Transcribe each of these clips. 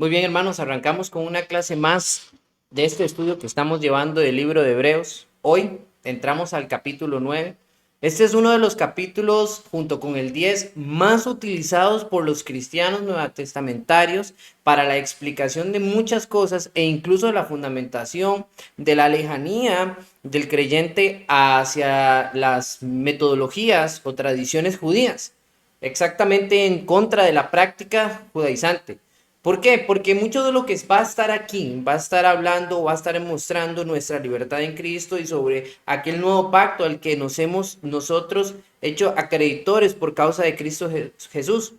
Muy bien, hermanos, arrancamos con una clase más de este estudio que estamos llevando del libro de Hebreos. Hoy entramos al capítulo 9. Este es uno de los capítulos, junto con el 10, más utilizados por los cristianos nuevotestamentarios para la explicación de muchas cosas e incluso la fundamentación de la lejanía del creyente hacia las metodologías o tradiciones judías, exactamente en contra de la práctica judaizante. ¿Por qué? Porque mucho de lo que va a estar aquí, va a estar hablando, va a estar mostrando nuestra libertad en Cristo y sobre aquel nuevo pacto al que nos hemos nosotros hecho acreedores por causa de Cristo Jesús.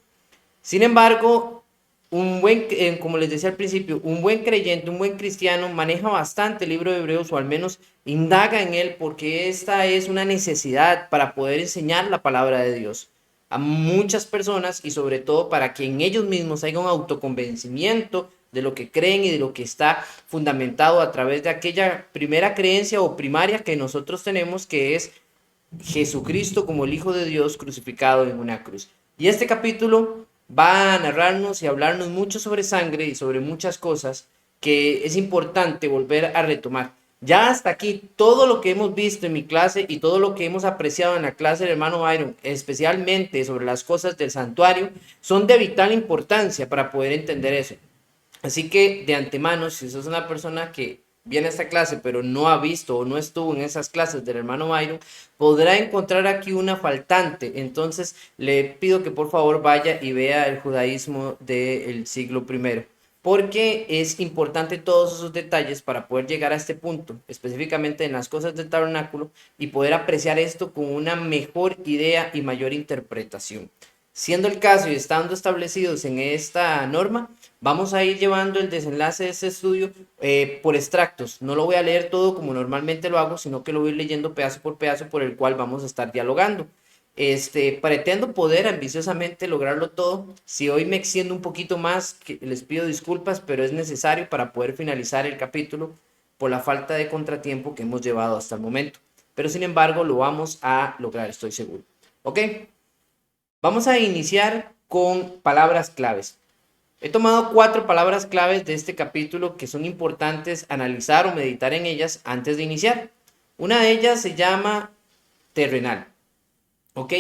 Sin embargo, como les decía al principio, un buen creyente, un buen cristiano maneja bastante el libro de Hebreos o al menos indaga en él porque esta es una necesidad para poder enseñar la palabra de Dios a muchas personas y sobre todo para que en ellos mismos haya un autoconvencimiento de lo que creen y de lo que está fundamentado a través de aquella primera creencia o primaria que nosotros tenemos, que es Jesucristo como el Hijo de Dios crucificado en una cruz. Y este capítulo va a narrarnos y hablarnos mucho sobre sangre y sobre muchas cosas que es importante volver a retomar. Ya hasta aquí, todo lo que hemos visto en mi clase y todo lo que hemos apreciado en la clase del hermano Byron, especialmente sobre las cosas del santuario, son de vital importancia para poder entender eso. Así que de antemano, si sos una persona que viene a esta clase pero no ha visto o no estuvo en esas clases del hermano Byron, podrá encontrar aquí una faltante. Entonces le pido que por favor vaya y vea el judaísmo del siglo primero, porque es importante todos esos detalles para poder llegar a este punto, específicamente en las cosas del tabernáculo, y poder apreciar esto con una mejor idea y mayor interpretación. Siendo el caso y estando establecidos en esta norma, vamos a ir llevando el desenlace de este estudio por extractos. No lo voy a leer todo como normalmente lo hago, sino que lo voy a ir leyendo pedazo por el cual vamos a estar dialogando. Pretendo poder ambiciosamente lograrlo todo. Si hoy me extiendo un poquito más, les pido disculpas, pero es necesario para poder finalizar el capítulo por la falta de contratiempo que hemos llevado hasta el momento. Pero sin embargo, lo vamos a lograr, estoy seguro. ¿Ok? Vamos a iniciar con palabras claves. He tomado 4 palabras claves de este capítulo que son importantes analizar o meditar en ellas antes de iniciar. Una de ellas se llama terrenal. ¿Ok?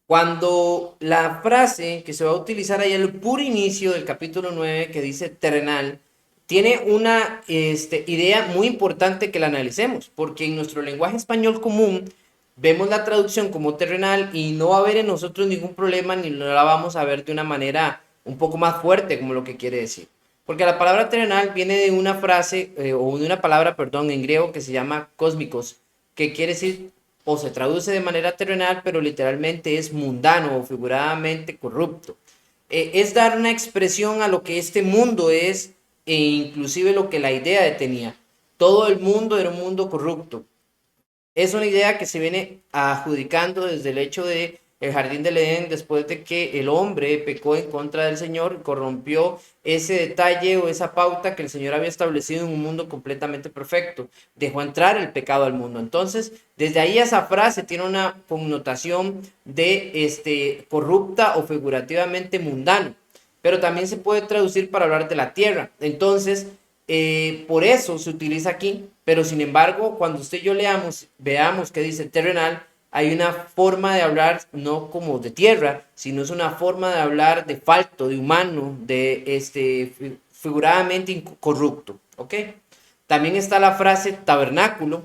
Cuando la frase que se va a utilizar ahí al puro inicio del capítulo 9 que dice terrenal, tiene una idea muy importante que la analicemos, porque en nuestro lenguaje español común vemos la traducción como terrenal y no va a haber en nosotros ningún problema ni la vamos a ver de una manera un poco más fuerte como lo que quiere decir. Porque la palabra terrenal viene de una frase o de una palabra, perdón, en griego que se llama cósmicos, que quiere decir o se traduce de manera terrenal, pero literalmente es mundano o figuradamente corrupto. Es dar una expresión a lo que este mundo es e inclusive lo que la idea tenía. Todo el mundo era un mundo corrupto. Es una idea que se viene adjudicando desde el hecho de el jardín del Edén, después de que el hombre pecó en contra del Señor, corrompió ese detalle o esa pauta que el Señor había establecido en un mundo completamente perfecto. Dejó entrar el pecado al mundo. Entonces, desde ahí esa frase tiene una connotación de corrupta o figurativamente mundano, pero también se puede traducir para hablar de la tierra. Entonces, por eso se utiliza aquí, pero sin embargo, cuando usted y yo leamos, veamos que dice terrenal, hay una forma de hablar no como de tierra, sino es una forma de hablar de falto, de humano, de figuradamente corrupto, ¿ok? También está la frase tabernáculo,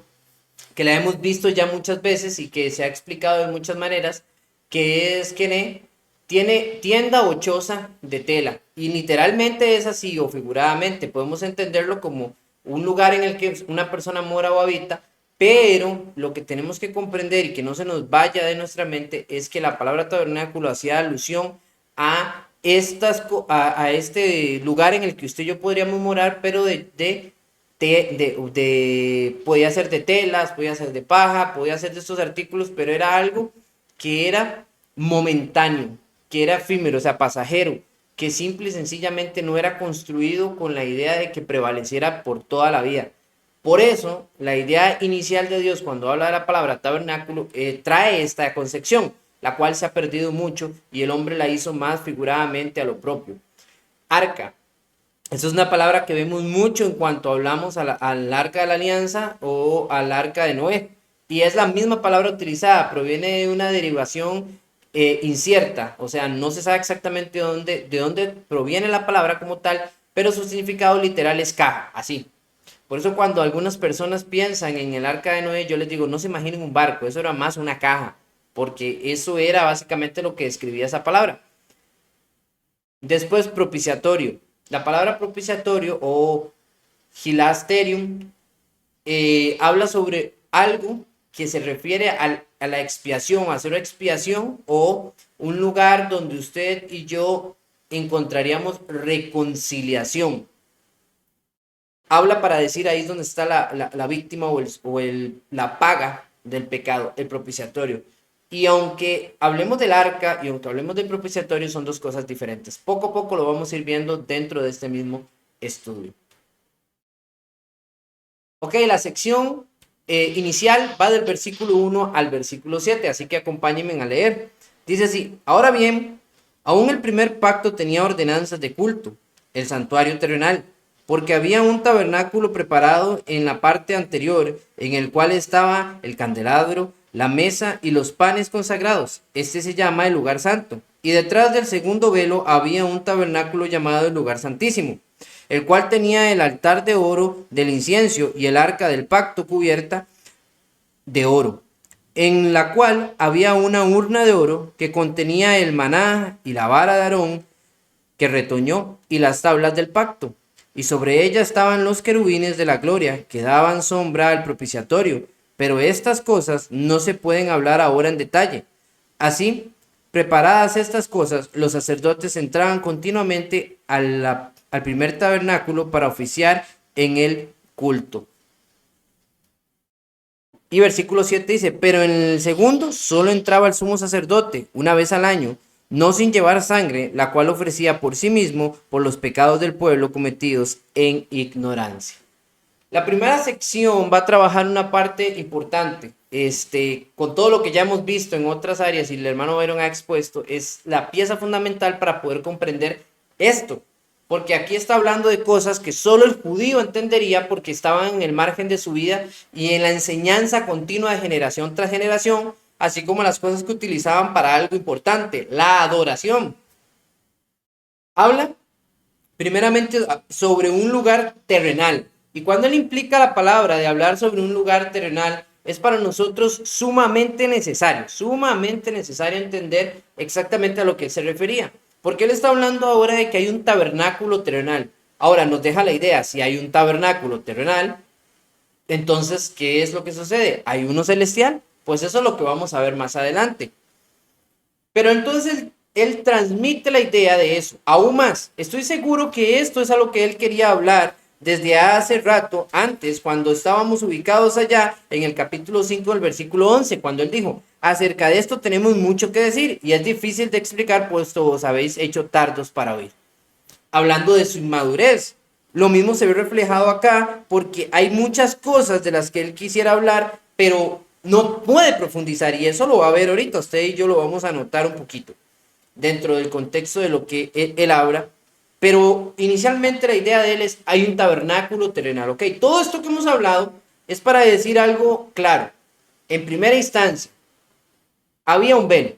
que la hemos visto ya muchas veces y que se ha explicado de muchas maneras, que es que tiene tienda o choza de tela. Y literalmente es así o figuradamente. Podemos entenderlo como un lugar en el que una persona mora o habita, pero lo que tenemos que comprender y que no se nos vaya de nuestra mente es que la palabra tabernáculo hacía alusión a, a este lugar en el que usted y yo podríamos morar, pero podía ser de telas, podía ser de paja, podía ser de estos artículos, pero era algo que era momentáneo, que era efímero, o sea, pasajero, que simple y sencillamente no era construido con la idea de que prevaleciera por toda la vida. Por eso, la idea inicial de Dios cuando habla de la palabra tabernáculo trae esta concepción, la cual se ha perdido mucho y el hombre la hizo más figuradamente a lo propio. Arca. Esa es una palabra que vemos mucho en cuanto hablamos al arca de la alianza o al arca de Noé. Y es la misma palabra utilizada, proviene de una derivación incierta, o sea, no se sabe exactamente de dónde proviene la palabra como tal, pero su significado literal es caja, así. Por eso cuando algunas personas piensan en el arca de Noé, yo les digo, no se imaginen un barco, eso era más una caja, porque eso era básicamente lo que describía esa palabra. Después, propiciatorio. La palabra propiciatorio o hilasterium habla sobre algo que se refiere a la expiación, a hacer expiación o un lugar donde usted y yo encontraríamos reconciliación. Habla para decir ahí es donde está la víctima la paga del pecado, el propiciatorio. Y aunque hablemos del arca y aunque hablemos del propiciatorio, son dos cosas diferentes. Poco a poco lo vamos a ir viendo dentro de este mismo estudio. Ok, la sección inicial va del versículo 1 al versículo 7, así que acompáñenme a leer. Dice así: ahora bien, aún el primer pacto tenía ordenanzas de culto, el santuario terrenal, porque había un tabernáculo preparado en la parte anterior, en el cual estaba el candelabro, la mesa y los panes consagrados. Este se llama el lugar santo. Y detrás del segundo velo había un tabernáculo llamado el lugar santísimo, el cual tenía el altar de oro del incienso y el arca del pacto cubierta de oro, en la cual había una urna de oro que contenía el maná y la vara de Aarón que retoñó y las tablas del pacto, y sobre ella estaban los querubines de la gloria que daban sombra al propiciatorio, pero estas cosas no se pueden hablar ahora en detalle. Así, preparadas estas cosas, los sacerdotes entraban continuamente al primer tabernáculo para oficiar en el culto. Y versículo 7 dice: pero en el segundo solo entraba el sumo sacerdote una vez al año, no sin llevar sangre, la cual ofrecía por sí mismo por los pecados del pueblo cometidos en ignorancia. La primera sección va a trabajar una parte importante, con todo lo que ya hemos visto en otras áreas y el hermano Byron ha expuesto, es la pieza fundamental para poder comprender esto. Porque aquí está hablando de cosas que solo el judío entendería porque estaban en el margen de su vida y en la enseñanza continua de generación tras generación, así como las cosas que utilizaban para algo importante, la adoración. Habla primeramente sobre un lugar terrenal. Y cuando él implica la palabra de hablar sobre un lugar terrenal, es para nosotros sumamente necesario entender exactamente a lo que él se refería. Porque él está hablando ahora de que hay un tabernáculo terrenal. Ahora nos deja la idea, si hay un tabernáculo terrenal, entonces, ¿qué es lo que sucede? ¿Hay uno celestial? Pues eso es lo que vamos a ver más adelante. Pero entonces él transmite la idea de eso. Aún más, estoy seguro que esto es a lo que él quería hablar desde hace rato, antes, cuando estábamos ubicados allá en el capítulo 5 del versículo 11, cuando él dijo: acerca de esto tenemos mucho que decir y es difícil de explicar, puesto os habéis hecho tardos para oír. Hablando de su inmadurez. Lo mismo se ve reflejado acá porque hay muchas cosas de las que él quisiera hablar, pero no puede profundizar, y eso lo va a ver ahorita. Usted y yo lo vamos a notar un poquito dentro del contexto de lo que él habla. Pero inicialmente la idea de él es: hay un tabernáculo terrenal. Ok, todo esto que hemos hablado es para decir algo claro. En primera instancia, había un velo.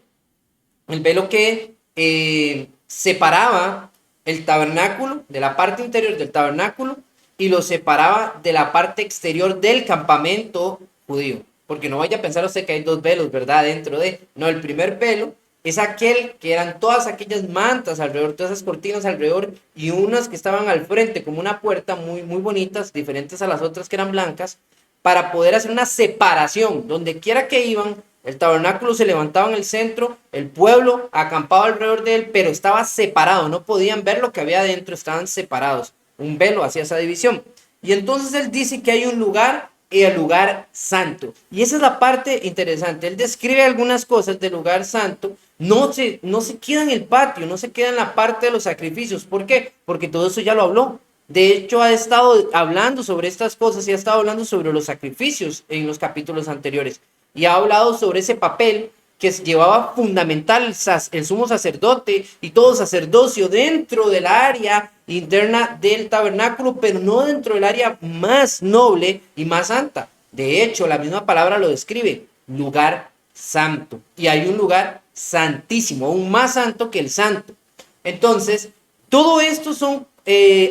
El velo que separaba el tabernáculo de la parte interior del tabernáculo y lo separaba de la parte exterior del campamento judío. Porque no vaya a pensar usted que hay dos velos, ¿verdad? Dentro de... No, el primer velo es aquel que eran todas aquellas mantas alrededor, todas esas cortinas alrededor y unas que estaban al frente como una puerta muy, muy bonitas, diferentes a las otras que eran blancas, para poder hacer una separación. Donde quiera que iban, el tabernáculo se levantaba en el centro, el pueblo acampaba alrededor de él, pero estaba separado, no podían ver lo que había adentro, estaban separados. Un velo hacía esa división. Y entonces él dice que hay un lugar, el lugar santo. Y esa es la parte interesante. Él describe algunas cosas del lugar santo. No se queda en el patio, no se queda en la parte de los sacrificios. ¿Por qué? Porque todo eso ya lo habló. De hecho, ha estado hablando sobre estas cosas y ha estado hablando sobre los sacrificios en los capítulos anteriores. Y ha hablado sobre ese papel que llevaba fundamental el sumo sacerdote y todo sacerdocio dentro del área interna del tabernáculo, pero no dentro del área más noble y más santa. De hecho, la misma palabra lo describe, lugar santo. Y hay un lugar santísimo, aún más santo que el santo. Entonces, todo esto son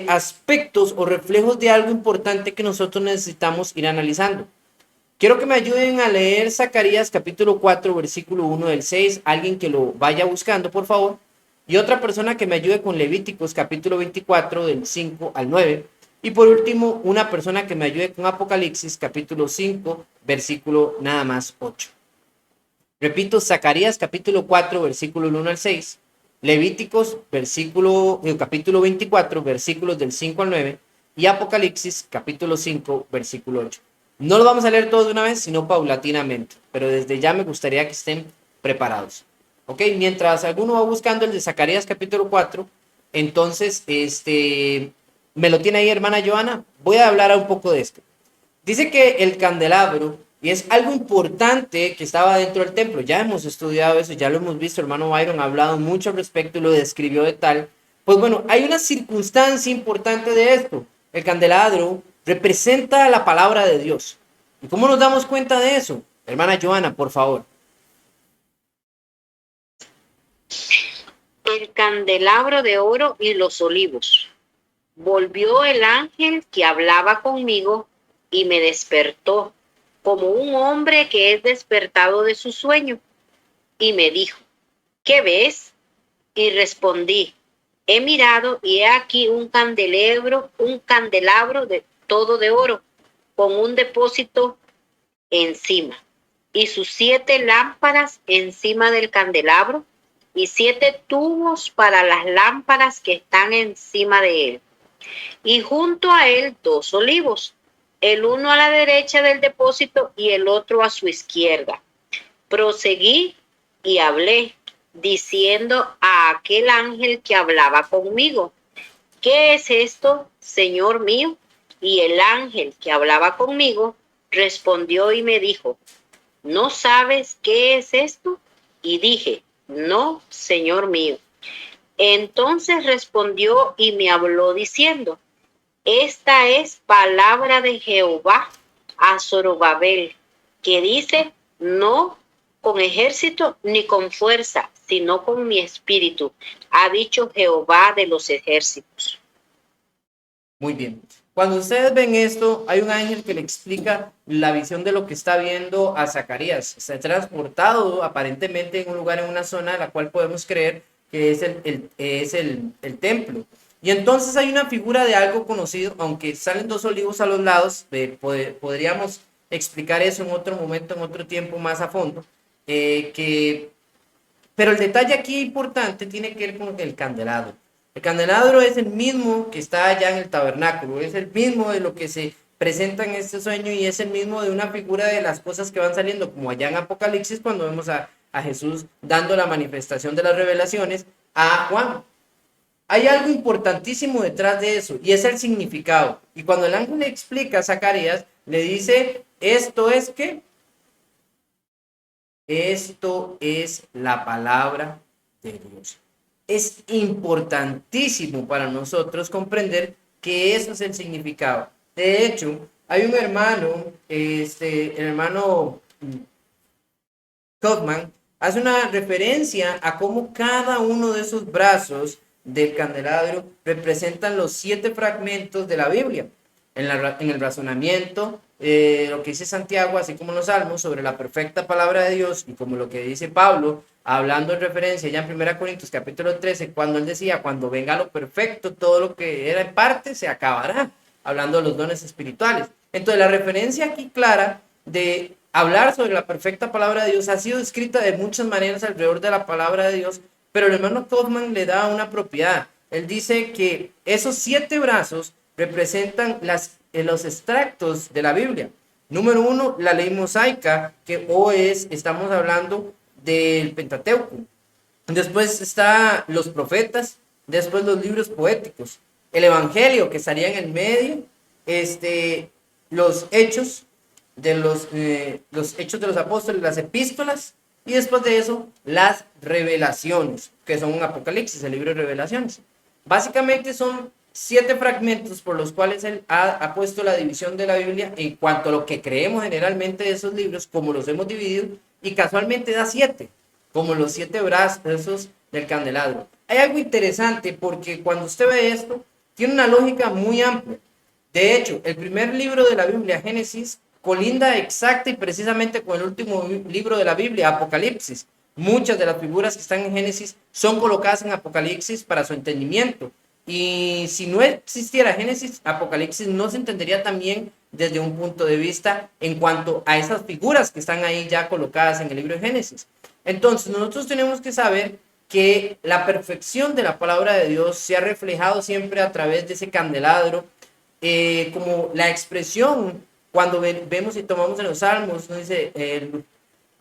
aspectos o reflejos de algo importante que nosotros necesitamos ir analizando. Quiero que me ayuden a leer Zacarías capítulo 4, versículo 1 del 6. Alguien que lo vaya buscando, por favor. Y otra persona que me ayude con Levíticos capítulo 24, del 5 al 9. Y por último, una persona que me ayude con Apocalipsis capítulo 5, versículo nada más 8. Repito, Zacarías capítulo 4, versículo 1 al 6. Levíticos capítulo 24, versículos del 5 al 9. Y Apocalipsis capítulo 5, versículo 8. No lo vamos a leer todo de una vez, sino paulatinamente, pero desde ya me gustaría que estén preparados. Ok, mientras alguno va buscando el de Zacarías capítulo 4, entonces, me lo tiene ahí hermana Joana, voy a hablar un poco de esto. Dice que el candelabro, y es algo importante que estaba dentro del templo, ya hemos estudiado eso, ya lo hemos visto, hermano Byron ha hablado mucho al respecto y lo describió de tal. Pues bueno, hay una circunstancia importante de esto. El candelabro representa la palabra de Dios. ¿Y cómo nos damos cuenta de eso? Hermana Joana, por favor. El candelabro de oro y los olivos. Volvió el ángel que hablaba conmigo y me despertó como un hombre que es despertado de su sueño. Y me dijo, ¿qué ves? Y respondí, he mirado y he aquí un candelabro de todo de oro, con un depósito encima, y sus 7 lámparas encima del candelabro, y 7 tubos para las lámparas que están encima de él. Y junto a él 2 olivos, el uno a la derecha del depósito y el otro a su izquierda. Proseguí y hablé, diciendo a aquel ángel que hablaba conmigo, ¿qué es esto, Señor mío? Y el ángel que hablaba conmigo respondió y me dijo, ¿no sabes qué es esto? Y dije, no, Señor mío. Entonces respondió y me habló diciendo, esta es palabra de Jehová a Zorobabel, que dice, no con ejército ni con fuerza, sino con mi espíritu, ha dicho Jehová de los ejércitos. Muy bien. Cuando ustedes ven esto, hay un ángel que le explica la visión de lo que está viendo a Zacarías. Está transportado aparentemente en un lugar, en una zona, la cual podemos creer que es el templo. Y entonces hay una figura de algo conocido, aunque salen 2 olivos a los lados, podríamos explicar eso en otro momento, en otro tiempo más a fondo, pero el detalle aquí importante tiene que ver con el candelabro. El candelabro es el mismo que está allá en el tabernáculo, es el mismo de lo que se presenta en este sueño y es el mismo de una figura de las cosas que van saliendo, como allá en Apocalipsis cuando vemos a Jesús dando la manifestación de las revelaciones a Juan. Hay algo importantísimo detrás de eso y es el significado. Y cuando el ángel le explica a Zacarías, le dice, esto es la palabra de Dios. Es importantísimo para nosotros comprender que eso es el significado. De hecho, hay un hermano, el hermano Kaufman, hace una referencia a cómo cada uno de esos brazos del candelabro representan los 7 fragmentos de la Biblia. En el razonamiento, lo que dice Santiago, así como los salmos, sobre la perfecta palabra de Dios, y como lo que dice Pablo, hablando en referencia ya en 1 Corintios capítulo 13, cuando él decía, cuando venga lo perfecto, todo lo que era en parte se acabará, hablando de los dones espirituales. Entonces la referencia aquí clara de hablar sobre la perfecta palabra de Dios ha sido escrita de muchas maneras alrededor de la palabra de Dios, pero el hermano Kaufman le da una propiedad. Él dice que esos 7 brazos representan los extractos de la Biblia. Número 1, la ley mosaica, que estamos hablando del Pentateuco. Después está los profetas, después los libros poéticos, el Evangelio, que estaría en el medio, los hechos de los hechos de los apóstoles, las epístolas, Y después de eso, las revelaciones, que son un Apocalipsis, el libro de revelaciones. Básicamente son 7 fragmentos por los cuales él ha puesto la división de la Biblia en cuanto a lo que creemos generalmente de esos libros, como los hemos dividido, y casualmente da 7, como los 7 brazos del candelabro. Hay algo interesante porque cuando usted ve esto, tiene una lógica muy amplia. De hecho, el primer libro de la Biblia, Génesis, colinda exacta y precisamente con el último libro de la Biblia, Apocalipsis. Muchas de las figuras que están en Génesis son colocadas en Apocalipsis para su entendimiento. Y si no existiera Génesis, Apocalipsis no se entendería también desde un punto de vista en cuanto a esas figuras que están ahí ya colocadas en el libro de Génesis. Entonces, nosotros tenemos que saber que la perfección de la palabra de Dios se ha reflejado siempre a través de ese candelabro, como la expresión cuando vemos y tomamos en los salmos, nos dice,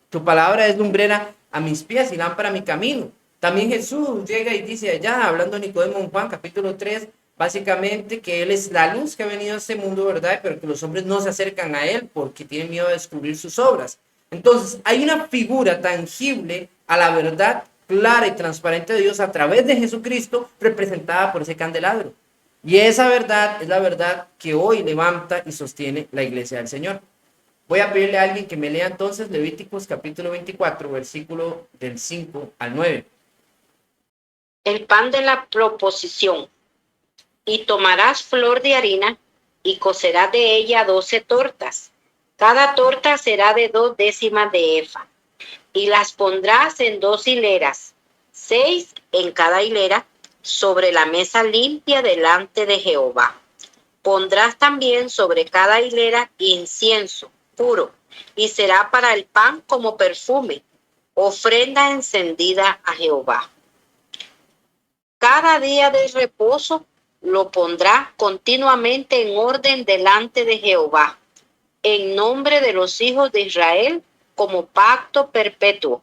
tu palabra es lumbrera a mis pies y lámpara a mi camino. También Jesús llega y dice allá, hablando de Nicodemo en Juan capítulo 3, básicamente que Él es la luz que ha venido a este mundo, ¿verdad? Pero que los hombres no se acercan a Él porque tienen miedo de descubrir sus obras. Entonces, hay una figura tangible a la verdad clara y transparente de Dios a través de Jesucristo, representada por ese candelabro. Y esa verdad es la verdad que hoy levanta y sostiene la iglesia del Señor. Voy a pedirle a alguien que me lea entonces Levíticos capítulo 24, versículo del 5 al 9. El pan de la proposición. Y tomarás flor de harina y cocerás de ella 12 tortas. Cada torta será de 2 décimas de efa. Y las pondrás en 2 hileras, 6 en cada hilera, sobre la mesa limpia delante de Jehová. Pondrás también sobre cada hilera incienso puro, y será para el pan como perfume, ofrenda encendida a Jehová. Cada día de reposo lo pondrá continuamente en orden delante de Jehová, en nombre de los hijos de Israel, como pacto perpetuo.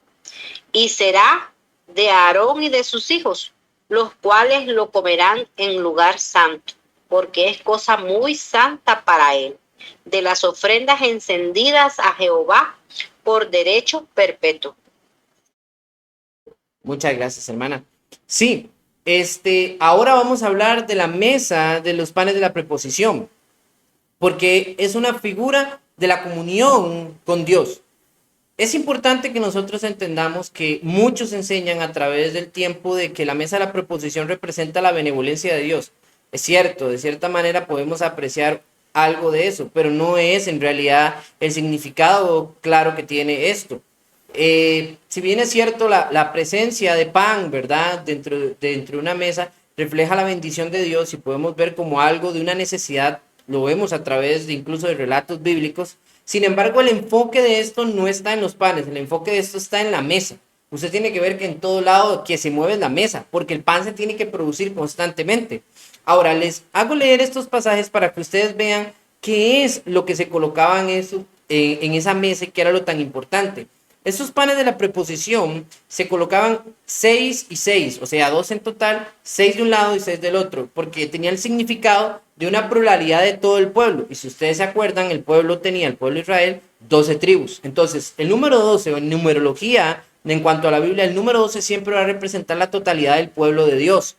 Y será de Aarón y de sus hijos, los cuales lo comerán en lugar santo, porque es cosa muy santa para él, de las ofrendas encendidas a Jehová por derecho perpetuo. Muchas gracias, hermana. Sí, ahora vamos a hablar de la mesa de los panes de la preposición, porque es una figura de la comunión con Dios. Es importante que nosotros entendamos que muchos enseñan a través del tiempo de que la mesa de la preposición representa la benevolencia de Dios. Es cierto, de cierta manera podemos apreciar algo de eso, pero no es en realidad el significado claro que tiene esto. Si bien es cierto, la presencia de pan, ¿verdad? Dentro de una mesa refleja la bendición de Dios y podemos ver como algo de una necesidad, lo vemos a través de incluso de relatos bíblicos. Sin embargo, el enfoque de esto no está en los panes, el enfoque de esto está en la mesa. Usted tiene que ver que en todo lado que se mueve es la mesa, porque el pan se tiene que producir constantemente. Ahora, les hago leer estos pasajes para que ustedes vean qué es lo que se colocaba en esa mesa y qué era lo tan importante. Estos panes de la preposición se colocaban 6 y 6, o sea, 2 en total, 6 de un lado y 6 del otro, porque tenía el significado de una pluralidad de todo el pueblo. Y si ustedes se acuerdan, el pueblo de Israel, 12 tribus. Entonces, el número 12, o en numerología, en cuanto a la Biblia, el número 12 siempre va a representar la totalidad del pueblo de Dios.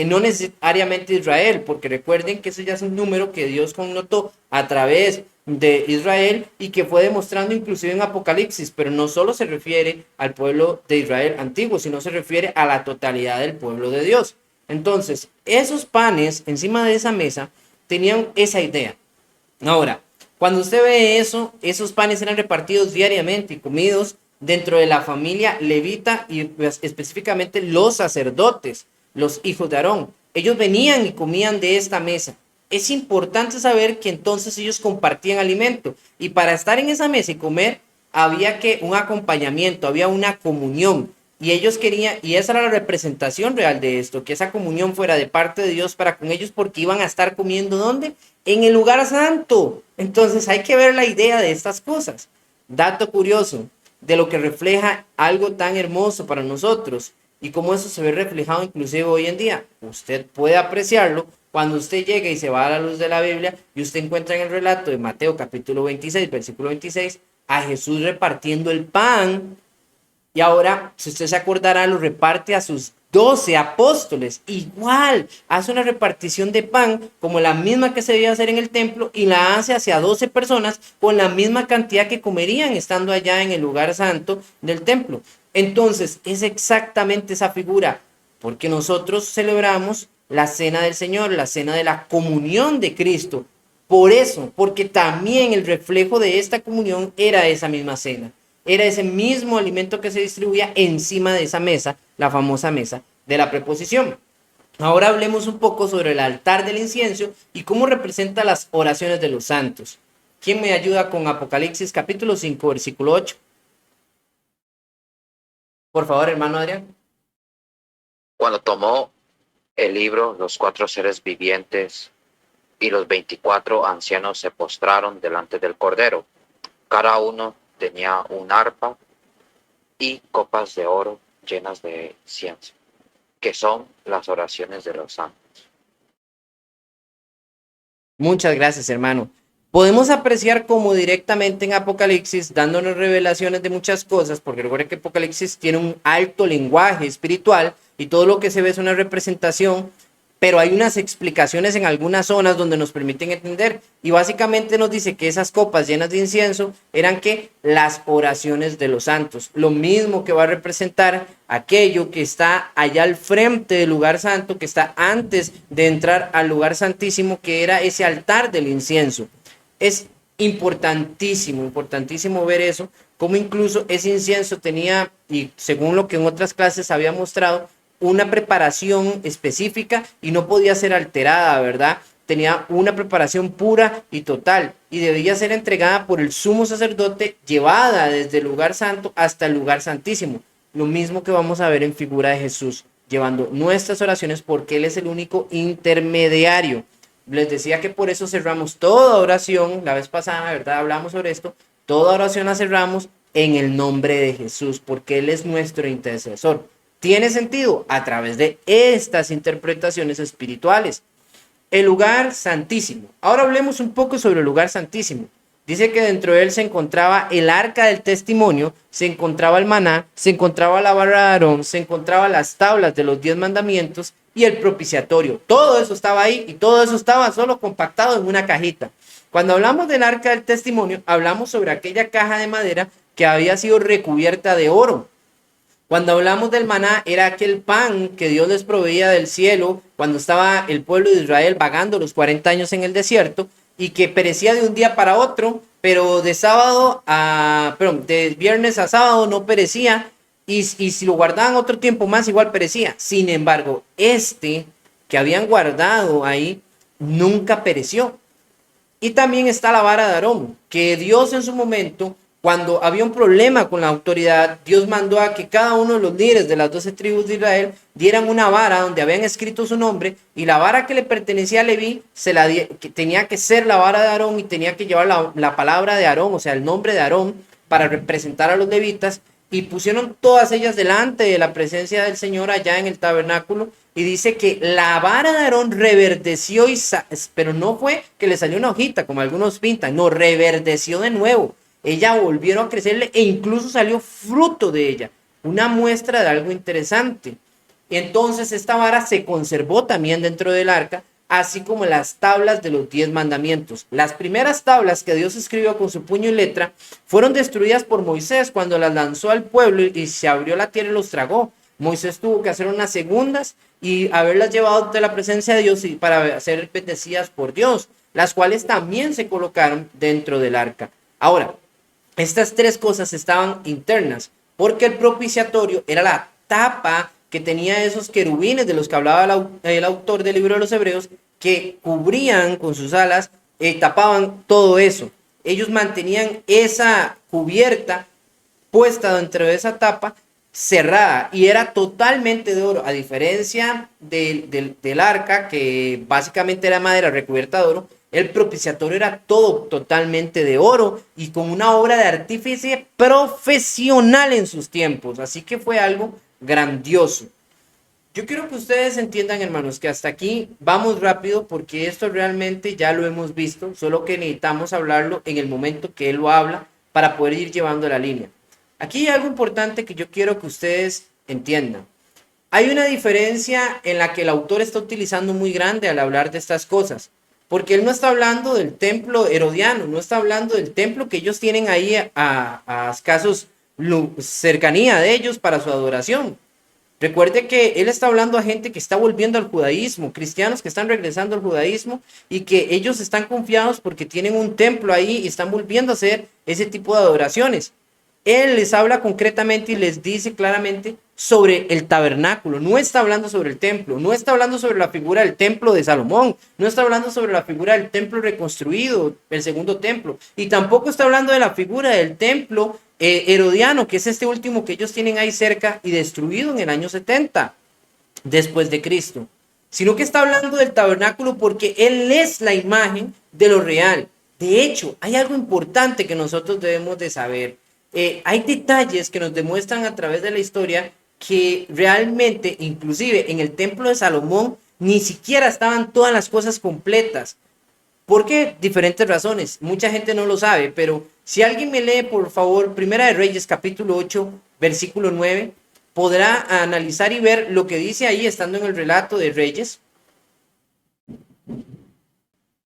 No necesariamente Israel, porque recuerden que eso ya es un número que Dios connotó a través de Israel y que fue demostrando inclusive en Apocalipsis, pero no solo se refiere al pueblo de Israel antiguo, sino se refiere a la totalidad del pueblo de Dios. Entonces, esos panes encima de esa mesa tenían esa idea. Ahora, cuando usted ve eso, esos panes eran repartidos diariamente y comidos dentro de la familia levita y pues, específicamente los sacerdotes, los hijos de Aarón. Ellos venían y comían de esta mesa. Es importante saber que entonces ellos compartían alimento y para estar en esa mesa y comer había que un acompañamiento, había una comunión y ellos querían, y esa era la representación real de esto, que esa comunión fuera de parte de Dios para con ellos porque iban a estar comiendo ¿dónde? En el lugar santo. Entonces hay que ver la idea de estas cosas. Dato curioso de lo que refleja algo tan hermoso para nosotros y cómo eso se ve reflejado inclusive hoy en día. Usted puede apreciarlo cuando usted llega y se va a la luz de la Biblia y usted encuentra en el relato de Mateo capítulo 26, versículo 26, a Jesús repartiendo el pan Y ahora, si usted se acordará, lo reparte a sus 12 apóstoles. Igual, hace una repartición de pan como la misma que se debía hacer en el templo y la hace hacia 12 personas con la misma cantidad que comerían estando allá en el lugar santo del templo. Entonces, es exactamente esa figura, porque nosotros celebramos la cena del Señor, la cena de la comunión de Cristo. Por eso, porque también el reflejo de esta comunión era esa misma cena. Era ese mismo alimento que se distribuía encima de esa mesa, la famosa mesa de la preposición. Ahora hablemos un poco sobre el altar del incienso y cómo representa las oraciones de los santos. ¿Quién me ayuda con Apocalipsis capítulo 5, versículo 8? Por favor, hermano Adrián. Cuando tomó el libro, los 4 seres vivientes y los 24 ancianos se postraron delante del Cordero. Cada uno tenía un arpa y copas de oro llenas de incienso, que son las oraciones de los santos. Muchas gracias, hermano. Podemos apreciar cómo directamente en Apocalipsis, dándonos revelaciones de muchas cosas, porque recuerden que Apocalipsis tiene un alto lenguaje espiritual y todo lo que se ve es una representación, pero hay unas explicaciones en algunas zonas donde nos permiten entender y básicamente nos dice que esas copas llenas de incienso eran que las oraciones de los santos, lo mismo que va a representar aquello que está allá al frente del lugar santo, que está antes de entrar al lugar santísimo, que era ese altar del incienso. Es importantísimo, importantísimo ver eso, como incluso ese incienso tenía, y según lo que en otras clases había mostrado, una preparación específica y no podía ser alterada, ¿verdad? Tenía una preparación pura y total y debía ser entregada por el sumo sacerdote, llevada desde el lugar santo hasta el lugar santísimo. Lo mismo que vamos a ver en figura de Jesús, llevando nuestras oraciones porque Él es el único intermediario. Les decía que por eso cerramos toda oración, la vez pasada, ¿verdad? Hablamos sobre esto, toda oración la cerramos en el nombre de Jesús, porque Él es nuestro intercesor. ¿Tiene sentido? A través de estas interpretaciones espirituales. El lugar santísimo. Ahora hablemos un poco sobre el lugar santísimo. Dice que dentro de él se encontraba el arca del testimonio, se encontraba el maná, se encontraba la vara de Aarón, se encontraban las tablas de los 10 mandamientos y el propiciatorio. Todo eso estaba ahí y todo eso estaba solo compactado en una cajita. Cuando hablamos del arca del testimonio, hablamos sobre aquella caja de madera que había sido recubierta de oro. Cuando hablamos del maná, era aquel pan que Dios les proveía del cielo cuando estaba el pueblo de Israel vagando los 40 años en el desierto y que perecía de un día para otro, pero de viernes a sábado no perecía y si lo guardaban otro tiempo más igual perecía. Sin embargo, este que habían guardado ahí nunca pereció. Y también está la vara de Aarón, que Dios en su momento, cuando había un problema con la autoridad, Dios mandó a que cada uno de los líderes de las 12 tribus de Israel dieran una vara donde habían escrito su nombre y la vara que le pertenecía a Leví que tenía que ser la vara de Aarón y tenía que llevar la palabra de Aarón, o sea, el nombre de Aarón para representar a los levitas y pusieron todas ellas delante de la presencia del Señor allá en el tabernáculo y dice que la vara de Aarón reverdeció, pero no fue que le salió una hojita como algunos pintan, no, reverdeció de nuevo. Ella volvieron a crecerle e incluso salió fruto de ella, una muestra de algo interesante. Y entonces esta vara se conservó también dentro del arca, así como las tablas de los 10 mandamientos. Las primeras tablas que Dios escribió con su puño y letra fueron destruidas por Moisés cuando las lanzó al pueblo y se abrió la tierra y los tragó. Moisés tuvo que hacer unas segundas y haberlas llevado de la presencia de Dios y para ser bendecidas por Dios, las cuales también se colocaron dentro del arca. Ahora, estas tres cosas estaban internas, porque el propiciatorio era la tapa que tenía esos querubines de los que hablaba el autor del libro de los Hebreos, que cubrían con sus alas, tapaban todo eso. Ellos mantenían esa cubierta puesta dentro de esa tapa cerrada y era totalmente de oro, a diferencia del arca, que básicamente era madera recubierta de oro. El propiciatorio era todo totalmente de oro y con una obra de artífice profesional en sus tiempos. Así que fue algo grandioso. Yo quiero que ustedes entiendan, hermanos, que hasta aquí vamos rápido porque esto realmente ya lo hemos visto, solo que necesitamos hablarlo en el momento que él lo habla para poder ir llevando la línea. Aquí hay algo importante que yo quiero que ustedes entiendan. Hay una diferencia en la que el autor está utilizando muy grande al hablar de estas cosas, porque él no está hablando del templo herodiano, no está hablando del templo que ellos tienen ahí a escasos cercanía de ellos para su adoración. Recuerde que él está hablando a gente que está volviendo al judaísmo, cristianos que están regresando al judaísmo y que ellos están confiados porque tienen un templo ahí y están volviendo a hacer ese tipo de adoraciones. Él les habla concretamente y les dice claramente sobre el tabernáculo. No está hablando sobre el templo, no está hablando sobre la figura del templo de Salomón, no está hablando sobre la figura del templo reconstruido, el segundo templo, y tampoco está hablando de la figura del templo herodiano, que es este último que ellos tienen ahí cerca y destruido en el año 70 después de Cristo, sino que está hablando del tabernáculo porque él es la imagen de lo real. De hecho, hay algo importante que nosotros debemos de saber. Hay detalles que nos demuestran a través de la historia que realmente, inclusive en el templo de Salomón, ni siquiera estaban todas las cosas completas. ¿Por qué? Diferentes razones. Mucha gente no lo sabe, pero si alguien me lee, por favor, Primera de Reyes, capítulo 8, versículo 9, podrá analizar y ver lo que dice ahí, estando en el relato de Reyes.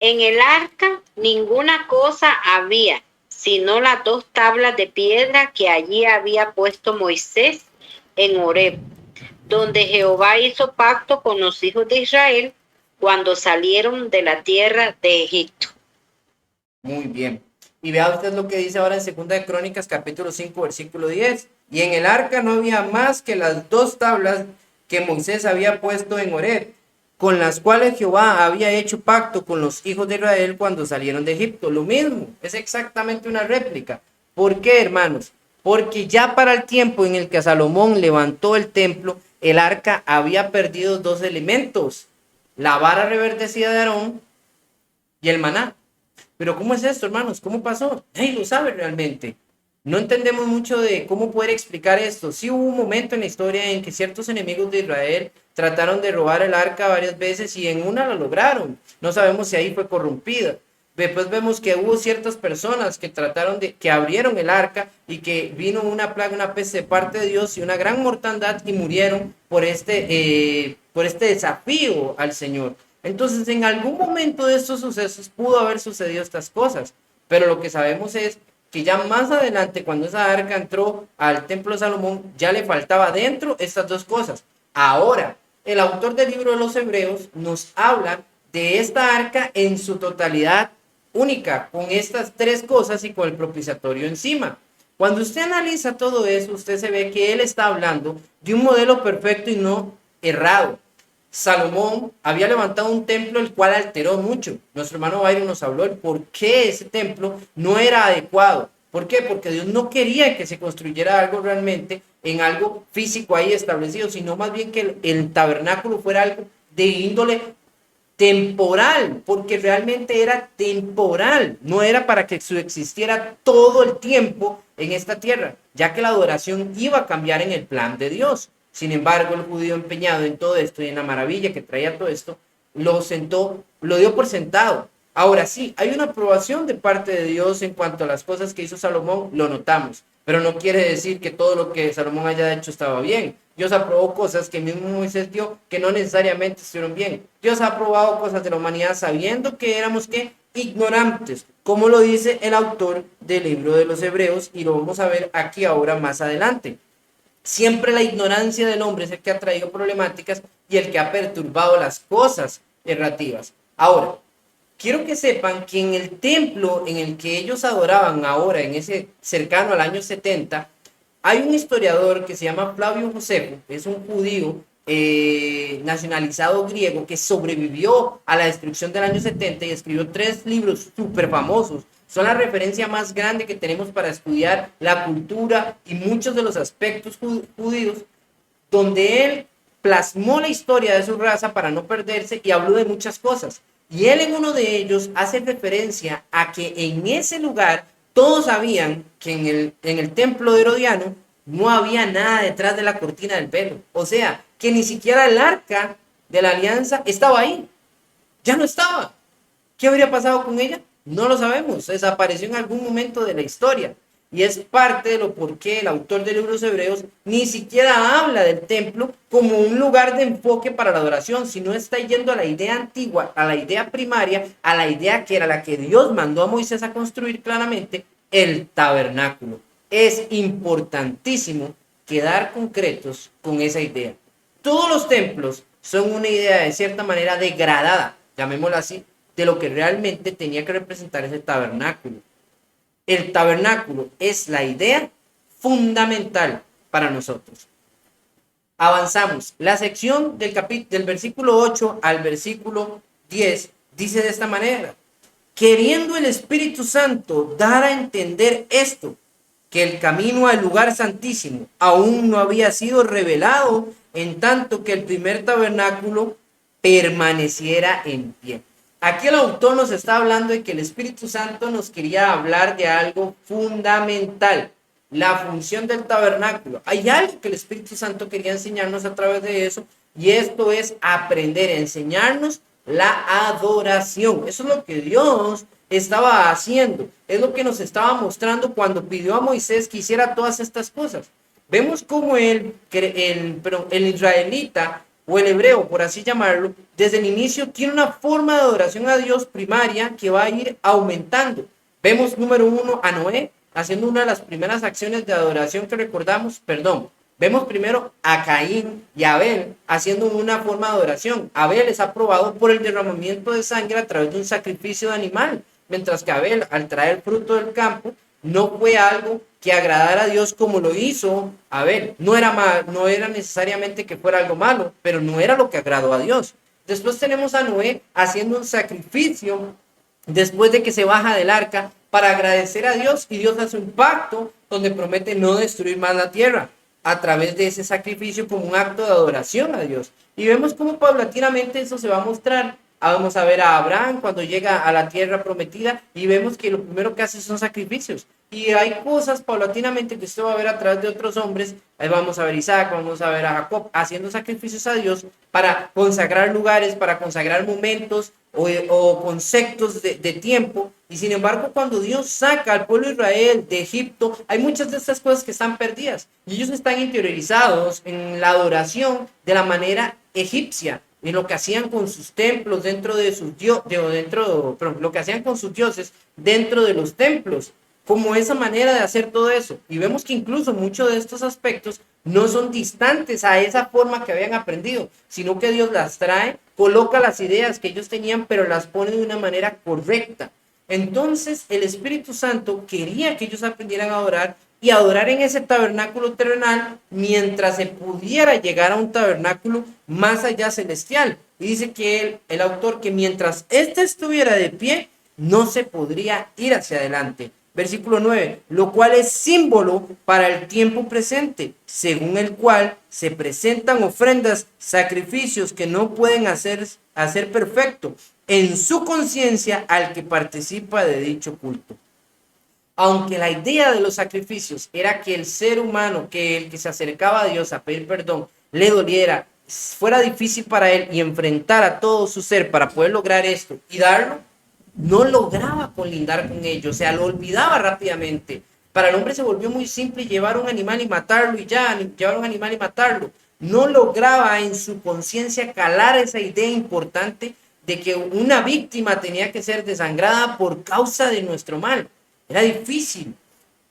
En el arca ninguna cosa había, sino las 2 tablas de piedra que allí había puesto Moisés en Horeb, donde Jehová hizo pacto con los hijos de Israel cuando salieron de la tierra de Egipto. Muy bien. Y vea usted lo que dice ahora en Segunda de Crónicas, capítulo 5, versículo 10. Y en el arca no había más que las 2 tablas que Moisés había puesto en Horeb, con las cuales Jehová había hecho pacto con los hijos de Israel cuando salieron de Egipto. Lo mismo, es exactamente una réplica. ¿Por qué, hermanos? Porque ya para el tiempo en el que Salomón levantó el templo, el arca había perdido 2 elementos: la vara reverdecida de Aarón y el maná. Pero ¿cómo es esto, hermanos? ¿Cómo pasó? Nadie lo sabe realmente. No entendemos mucho de cómo poder explicar esto. Sí hubo un momento en la historia en que ciertos enemigos de Israel trataron de robar el arca varias veces y en una lo lograron. No sabemos si ahí fue corrompida. Después vemos que hubo ciertas personas que que abrieron el arca y que vino una plaga, una peste de parte de Dios y una gran mortandad y murieron por este desafío al Señor. Entonces, en algún momento de estos sucesos pudo haber sucedido estas cosas, pero lo que sabemos es que ya más adelante, cuando esa arca entró al templo de Salomón, ya le faltaba dentro estas 2 cosas. Ahora, el autor del libro de los Hebreos nos habla de esta arca en su totalidad única, con estas 3 cosas y con el propiciatorio encima. Cuando usted analiza todo eso, usted se ve que él está hablando de un modelo perfecto y no errado. Salomón había levantado un templo el cual alteró mucho. Nuestro hermano Byron nos habló de por qué ese templo no era adecuado. ¿Por qué? Porque Dios no quería que se construyera algo realmente en algo físico ahí establecido, sino más bien que el tabernáculo fuera algo de índole temporal, porque realmente era temporal, no era para que existiera todo el tiempo en esta tierra, ya que la adoración iba a cambiar en el plan de Dios. Sin embargo, el judío empeñado en todo esto y en la maravilla que traía todo esto, lo dio por sentado. Ahora sí, hay una aprobación de parte de Dios en cuanto a las cosas que hizo Salomón, lo notamos, pero no quiere decir que todo lo que Salomón haya hecho estaba bien. Dios aprobó cosas que mismo Moisés dio que no necesariamente estuvieron bien. Dios ha aprobado cosas de la humanidad sabiendo que éramos ignorantes, como lo dice el autor del libro de los Hebreos, y lo vamos a ver aquí ahora más adelante. Siempre la ignorancia del hombre es el que ha traído problemáticas y el que ha perturbado las cosas errativas. Ahora, quiero que sepan que en el templo en el que ellos adoraban ahora, en ese cercano al año 70, hay un historiador que se llama Flavio Josefo, es un judío nacionalizado griego que sobrevivió a la destrucción del año 70 y escribió 3 libros súper famosos. Son la referencia más grande que tenemos para estudiar la cultura y muchos de los aspectos judíos, donde él plasmó la historia de su raza para no perderse y habló de muchas cosas. Y él en uno de ellos hace referencia a que en ese lugar todos sabían que en el templo de Herodiano no había nada detrás de la cortina del velo. O sea, que ni siquiera el arca de la alianza estaba ahí. Ya no estaba. ¿Qué habría pasado con ella? No lo sabemos. Desapareció en algún momento de la historia. Y es parte de lo por qué el autor del libro de los Hebreos ni siquiera habla del templo como un lugar de enfoque para la adoración, sino está yendo a la idea antigua, a la idea primaria, a la idea que era la que Dios mandó a Moisés a construir claramente, el tabernáculo. Es importantísimo quedar concretos con esa idea. Todos los templos son una idea de cierta manera degradada, llamémosla así, de lo que realmente tenía que representar ese tabernáculo. El tabernáculo es la idea fundamental para nosotros. Avanzamos. La sección del versículo 8 al versículo 10 dice de esta manera: queriendo el Espíritu Santo dar a entender esto, que el camino al lugar santísimo aún no había sido revelado, en tanto que el primer tabernáculo permaneciera en pie. Aquí el autor nos está hablando de que el Espíritu Santo nos quería hablar de algo fundamental, la función del tabernáculo. Hay algo que el Espíritu Santo quería enseñarnos a través de eso, y esto es aprender a enseñarnos la adoración. Eso es lo que Dios estaba haciendo, es lo que nos estaba mostrando cuando pidió a Moisés que hiciera todas estas cosas. Vemos cómo el israelita o el hebreo, por así llamarlo, desde el inicio tiene una forma de adoración a Dios primaria que va a ir aumentando. Vemos número 1 a Noé haciendo una de las primeras acciones de adoración que recordamos, vemos primero a Caín y a Abel haciendo una forma de adoración. Abel es aprobado por el derramamiento de sangre a través de un sacrificio de animal, mientras que Abel, al traer fruto del campo, no fue algo que agradara a Dios como lo hizo Abel. No era necesariamente que fuera algo malo, pero no era lo que agradó a Dios. Después tenemos a Noé haciendo un sacrificio después de que se baja del arca para agradecer a Dios, y Dios hace un pacto donde promete no destruir más la tierra a través de ese sacrificio como un acto de adoración a Dios. Y vemos cómo paulatinamente eso se va a mostrar. Vamos a ver a Abraham cuando llega a la tierra prometida y vemos que lo primero que hace son sacrificios. Y hay cosas paulatinamente que usted va a ver a través de otros hombres. Ahí vamos a ver a Isaac, vamos a ver a Jacob haciendo sacrificios a Dios para consagrar lugares, para consagrar momentos o conceptos de tiempo. Y sin embargo, cuando Dios saca al pueblo de Israel de Egipto, hay muchas de estas cosas que están perdidas. Y ellos están interiorizados en la adoración de la manera egipcia, en lo que hacían con sus templos dentro de sus lo que hacían con sus dioses dentro de los templos, como esa manera de hacer todo eso. Y vemos que incluso muchos de estos aspectos no son distantes a esa forma que habían aprendido, sino que Dios las trae, coloca las ideas que ellos tenían, pero las pone de una manera correcta. Entonces el Espíritu Santo quería que ellos aprendieran a adorar, y adorar en ese tabernáculo terrenal mientras se pudiera llegar a un tabernáculo más allá celestial. Y dice que el autor, que mientras éste estuviera de pie, no se podría ir hacia adelante. Versículo 9, lo cual es símbolo para el tiempo presente, según el cual se presentan ofrendas, sacrificios que no pueden hacer perfecto en su conciencia al que participa de dicho culto. Aunque la idea de los sacrificios era que el ser humano, que el que se acercaba a Dios a pedir perdón, le doliera, fuera difícil para él y enfrentara todo su ser para poder lograr esto y darlo, no lograba colindar con ello, o sea, lo olvidaba rápidamente. Para el hombre se volvió muy simple llevar un animal y matarlo y ya, llevar un animal y matarlo. No lograba en su conciencia calar esa idea importante de que una víctima tenía que ser desangrada por causa de nuestro mal. Era difícil,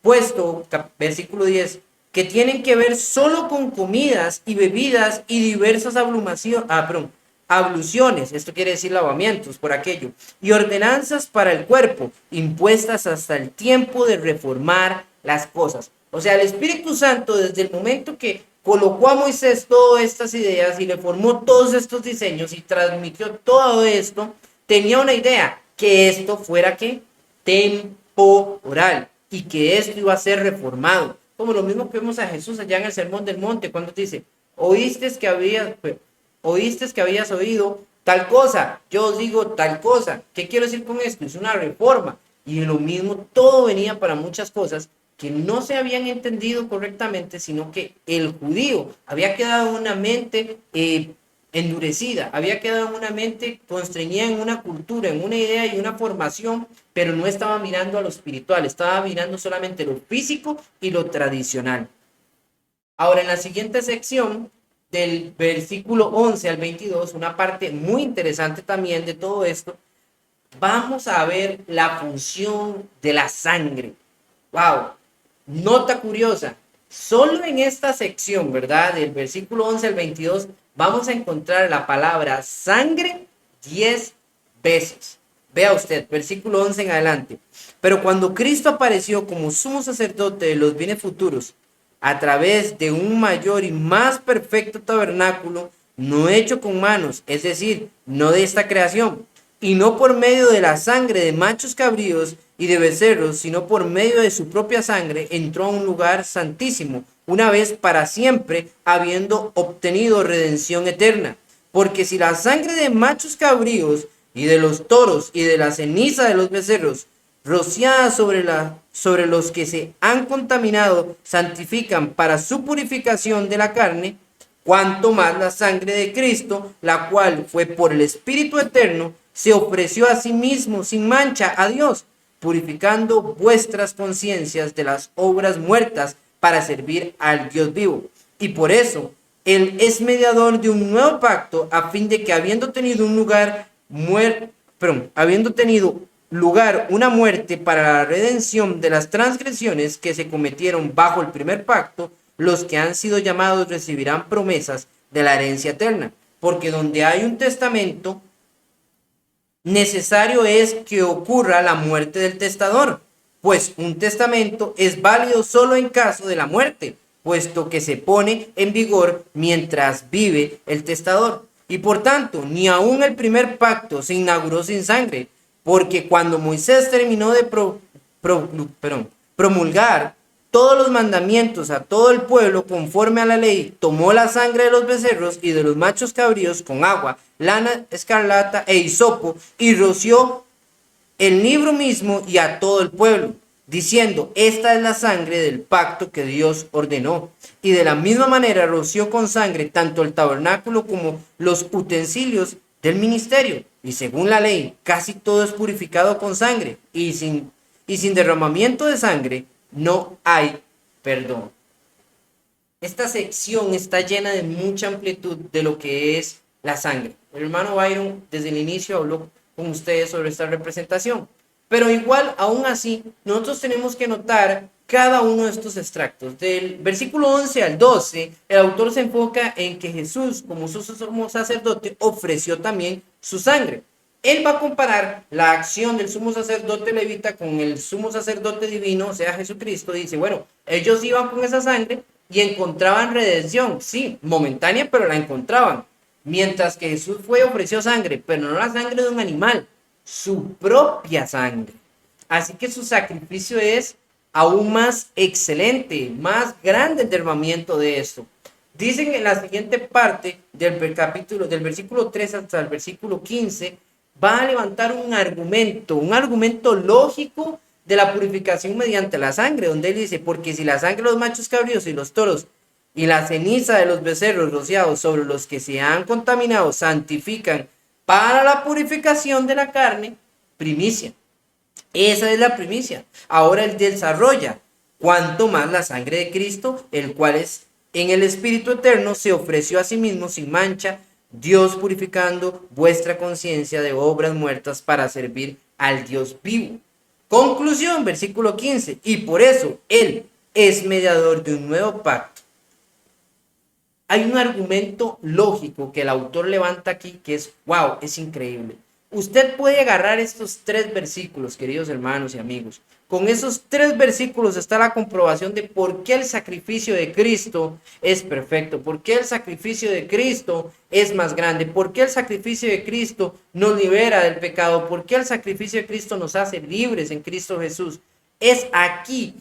puesto, versículo 10, que tienen que ver solo con comidas y bebidas y diversas abluciones, esto quiere decir lavamientos por aquello, y ordenanzas para el cuerpo, impuestas hasta el tiempo de reformar las cosas. O sea, el Espíritu Santo, desde el momento que colocó a Moisés todas estas ideas y le formó todos estos diseños y transmitió todo esto, tenía una idea, que esto fuera ¿qué? Temporal, y que esto iba a ser reformado, como lo mismo que vemos a Jesús allá en el Sermón del Monte, cuando dice, oíste que habías oído tal cosa, yo os digo tal cosa. ¿Qué quiero decir con esto? Es una reforma, y lo mismo, todo venía para muchas cosas que no se habían entendido correctamente, sino que el judío había quedado en una mente endurecida, había quedado en una mente constreñida en una cultura, en una idea y una formación, pero no estaba mirando a lo espiritual, estaba mirando solamente lo físico y lo tradicional. Ahora, en la siguiente sección, del versículo 11 al 22, una parte muy interesante también de todo esto, vamos a ver la función de la sangre. Wow, nota curiosa. Solo en esta sección, ¿verdad? Del versículo 11 al 22, vamos a encontrar la palabra sangre 10 veces. Vea usted, versículo 11 en adelante. Pero cuando Cristo apareció como sumo sacerdote de los bienes futuros, a través de un mayor y más perfecto tabernáculo, no hecho con manos, es decir, no de esta creación, y no por medio de la sangre de machos cabríos y de becerros, sino por medio de su propia sangre, entró a un lugar santísimo, una vez para siempre, habiendo obtenido redención eterna. Porque si la sangre de machos cabríos y de los toros y de la ceniza de los becerros, rociada sobre los que se han contaminado, santifican para su purificación de la carne, cuanto más la sangre de Cristo, la cual fue por el Espíritu eterno, se ofreció a sí mismo sin mancha a Dios, purificando vuestras conciencias de las obras muertas para servir al Dios vivo. Y por eso, Él es mediador de un nuevo pacto, a fin de que habiendo tenido lugar una muerte para la redención de las transgresiones que se cometieron bajo el primer pacto, los que han sido llamados recibirán promesas de la herencia eterna. Porque donde hay un testamento, necesario es que ocurra la muerte del testador, pues un testamento es válido solo en caso de la muerte, puesto que se pone en vigor mientras vive el testador. Y por tanto, ni aun el primer pacto se inauguró sin sangre, porque cuando Moisés terminó de promulgar todos los mandamientos a todo el pueblo conforme a la ley, tomó la sangre de los becerros y de los machos cabríos con agua, lana escarlata e hisopo, y roció el libro mismo y a todo el pueblo, diciendo: esta es la sangre del pacto que Dios ordenó. Y de la misma manera roció con sangre tanto el tabernáculo como los utensilios del ministerio. Y según la ley, casi todo es purificado con sangre, y sin derramamiento de sangre no hay perdón. Esta sección está llena de mucha amplitud de lo que es la sangre. El hermano Byron desde el inicio habló con ustedes sobre esta representación, pero igual, aún así, nosotros tenemos que notar cada uno de estos extractos. Del versículo 11 al 12, el autor se enfoca en que Jesús, como su sumo sacerdote, ofreció también su sangre. Él va a comparar la acción del sumo sacerdote levita con el sumo sacerdote divino, o sea, Jesucristo. Dice, bueno, ellos iban con esa sangre y encontraban redención, sí, momentánea, pero la encontraban. Mientras que Jesús fue y ofreció sangre, pero no la sangre de un animal, su propia sangre. Así que su sacrificio es aún más excelente, más grande el derramamiento de esto. Dicen en la siguiente parte del capítulo, del versículo 3 hasta el versículo 15, va a levantar un argumento lógico de la purificación mediante la sangre, donde él dice: porque si la sangre de los machos cabríos y los toros y la ceniza de los becerros rociados sobre los que se han contaminado santifican para la purificación de la carne, primicia. Esa es la primicia. Ahora él desarrolla cuanto más la sangre de Cristo, el cual es en el Espíritu eterno, se ofreció a sí mismo sin mancha, Dios purificando vuestra conciencia de obras muertas para servir al Dios vivo. Conclusión, versículo 15. Y por eso Él es mediador de un nuevo pacto. Hay un argumento lógico que el autor levanta aquí que es, wow, es increíble. Usted puede agarrar estos 3 versículos, queridos hermanos y amigos. Con esos 3 versículos está la comprobación de por qué el sacrificio de Cristo es perfecto, por qué el sacrificio de Cristo es más grande, por qué el sacrificio de Cristo nos libera del pecado, por qué el sacrificio de Cristo nos hace libres en Cristo Jesús. Es aquí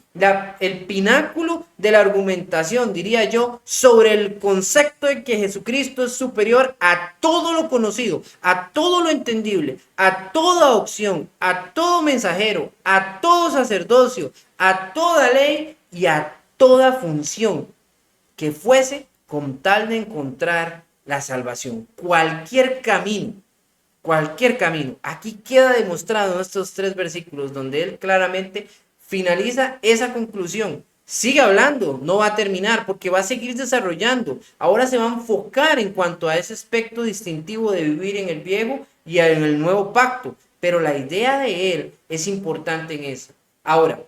el pináculo de la argumentación, diría yo, sobre el concepto de que Jesucristo es superior a todo lo conocido, a todo lo entendible, a toda opción, a todo mensajero, a todo sacerdocio, a toda ley y a toda función que fuese con tal de encontrar la salvación. Cualquier camino. Cualquier camino. Aquí queda demostrado en estos 3 versículos donde él claramente finaliza esa conclusión. Sigue hablando, no va a terminar porque va a seguir desarrollando. Ahora se va a enfocar en cuanto a ese aspecto distintivo de vivir en el viejo y en el nuevo pacto. Pero la idea de él es importante en eso. Ahora,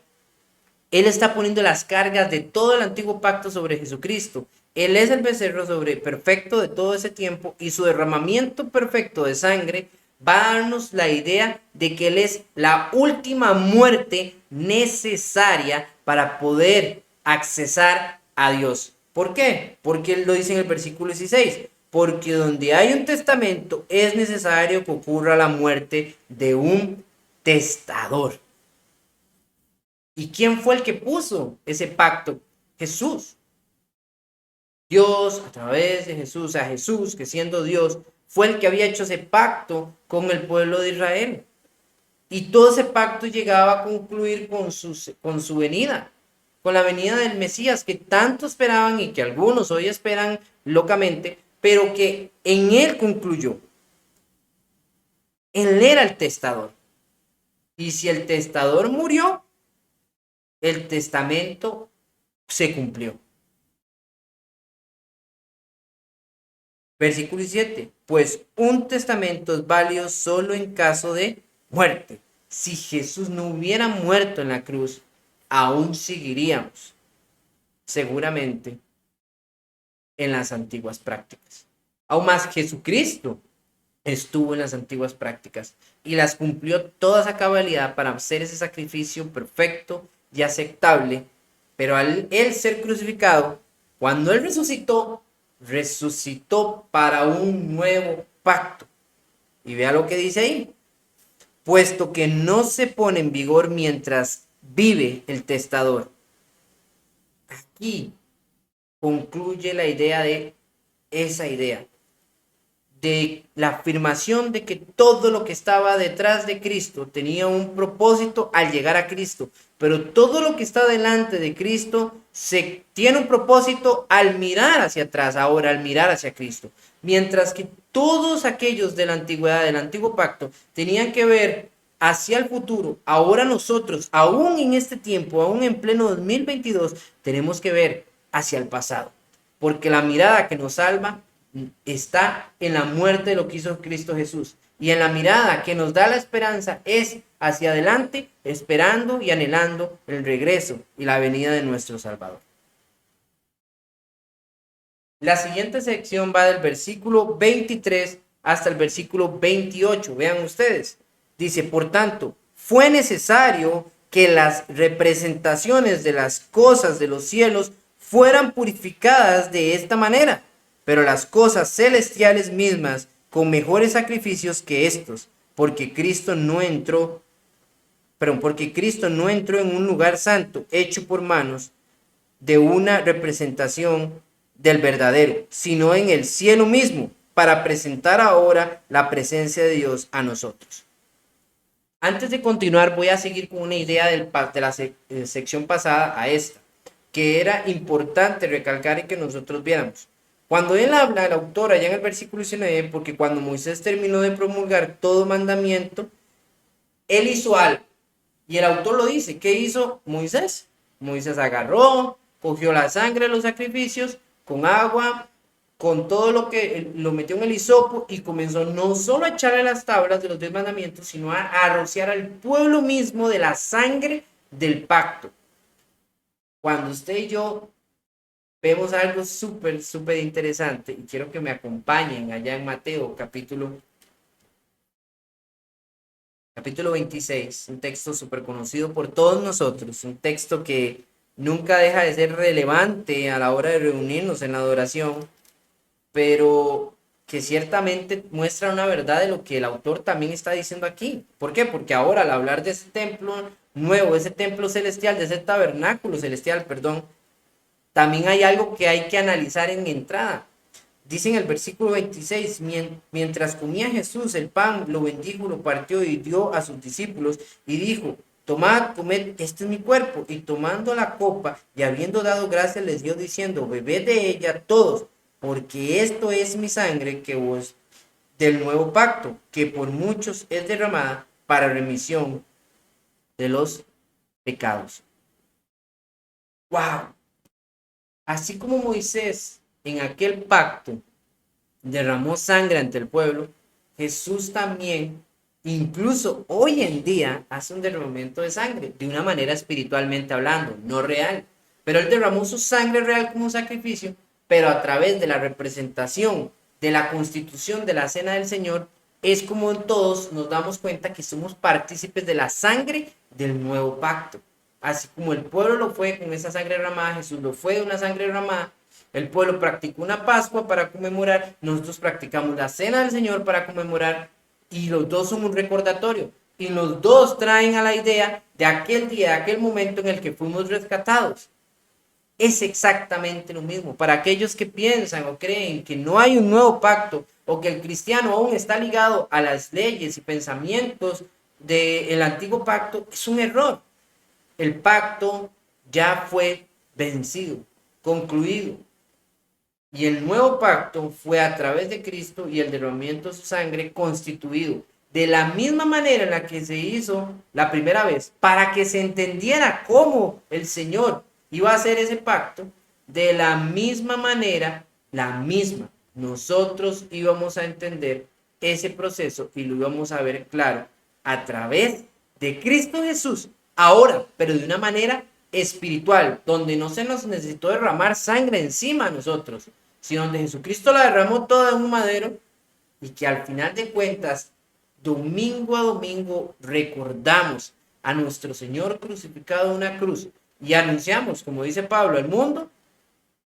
él está poniendo las cargas de todo el antiguo pacto sobre Jesucristo. Él es el becerro perfecto de todo ese tiempo y su derramamiento perfecto de sangre va a darnos la idea de que Él es la última muerte necesaria para poder accesar a Dios. ¿Por qué? Porque Él lo dice en el versículo 16. Porque donde hay un testamento es necesario que ocurra la muerte de un testador. ¿Y quién fue el que puso ese pacto? Jesús. Dios, a través de Jesús, a Jesús, que siendo Dios, fue el que había hecho ese pacto con el pueblo de Israel. Y todo ese pacto llegaba a concluir con su venida, con la venida del Mesías, que tanto esperaban y que algunos hoy esperan locamente, pero que en él concluyó. Él era el testador. Y si el testador murió, el testamento se cumplió. Versículo 7. Pues un testamento es válido solo en caso de muerte. Si Jesús no hubiera muerto en la cruz, aún seguiríamos seguramente en las antiguas prácticas. Aún más, Jesucristo estuvo en las antiguas prácticas y las cumplió todas a cabalidad para hacer ese sacrificio perfecto y aceptable. Pero al él ser crucificado, cuando él resucitó para un nuevo pacto. Y vea lo que dice ahí. Puesto que no se pone en vigor mientras vive el testador. Aquí concluye la idea de esa idea. De la afirmación de que todo lo que estaba detrás de Cristo tenía un propósito al llegar a Cristo, pero todo lo que está delante de Cristo tiene un propósito al mirar hacia atrás, ahora al mirar hacia Cristo, mientras que todos aquellos de la antigüedad, del antiguo pacto, tenían que ver hacia el futuro. Ahora nosotros, aún en este tiempo, aún en pleno 2022, tenemos que ver hacia el pasado, porque la mirada que nos salva está en la muerte de lo que hizo Cristo Jesús, y en la mirada que nos da la esperanza es hacia adelante, esperando y anhelando el regreso y la venida de nuestro Salvador. La siguiente sección va del versículo 23 hasta el versículo 28. Vean ustedes, dice: por tanto, fue necesario que las representaciones de las cosas de los cielos fueran purificadas de esta manera, pero las cosas celestiales mismas con mejores sacrificios que estos, porque Cristo no entró en un lugar santo hecho por manos de una representación del verdadero, sino en el cielo mismo, para presentar ahora la presencia de Dios a nosotros. Antes de continuar, voy a seguir con una idea de la sección pasada a esta, que era importante recalcar y que nosotros viéramos. Cuando él habla, el autor, allá en el versículo 19, porque cuando Moisés terminó de promulgar todo mandamiento, él hizo algo. Y el autor lo dice. ¿Qué hizo Moisés? Moisés agarró, cogió la sangre de los sacrificios, con agua, con todo lo que lo metió en el hisopo y comenzó no solo a echarle las tablas de los 10 mandamientos, sino a rociar al pueblo mismo de la sangre del pacto. Cuando usted y yo vemos algo súper interesante, y quiero que me acompañen allá en Mateo capítulo 26, un texto súper conocido por todos nosotros, un texto que nunca deja de ser relevante a la hora de reunirnos en la adoración, pero que ciertamente muestra una verdad de lo que el autor también está diciendo aquí. ¿Por qué? Porque ahora al hablar de ese templo nuevo, de ese templo celestial, de ese tabernáculo celestial, también hay algo que hay que analizar en entrada. Dice en el versículo 26, mientras comía Jesús el pan, lo bendijo, lo partió y dio a sus discípulos y dijo: tomad, comed, este es mi cuerpo. Y tomando la copa y habiendo dado gracias les dio diciendo: bebed de ella todos, porque esto es mi sangre que vos del nuevo pacto, que por muchos es derramada para remisión de los pecados. ¡Wow! Así como Moisés en aquel pacto derramó sangre ante el pueblo, Jesús también, incluso hoy en día, hace un derramamiento de sangre, de una manera espiritualmente hablando, no real. Pero él derramó su sangre real como un sacrificio, pero a través de la representación de la constitución de la cena del Señor, es como todos nos damos cuenta que somos partícipes de la sangre del nuevo pacto. Así como el pueblo lo fue con esa sangre derramada, Jesús lo fue de una sangre derramada. El pueblo practicó una Pascua para conmemorar, nosotros practicamos la cena del Señor para conmemorar, y los dos son un recordatorio. Y los dos traen a la idea de aquel día, de aquel momento en el que fuimos rescatados. Es exactamente lo mismo. Para aquellos que piensan o creen que no hay un nuevo pacto o que el cristiano aún está ligado a las leyes y pensamientos del antiguo pacto, es un error. El pacto ya fue vencido, concluido. Y el nuevo pacto fue a través de Cristo y el derramamiento de su sangre constituido de la misma manera en la que se hizo la primera vez, para que se entendiera cómo el Señor iba a hacer ese pacto, de la misma manera, la misma. Nosotros íbamos a entender ese proceso y lo íbamos a ver claro a través de Cristo Jesús, ahora, pero de una manera espiritual, donde no se nos necesitó derramar sangre encima a nosotros, sino donde Jesucristo la derramó toda en un madero, y que al final de cuentas, domingo a domingo, recordamos a nuestro Señor crucificado en una cruz y anunciamos, como dice Pablo, al mundo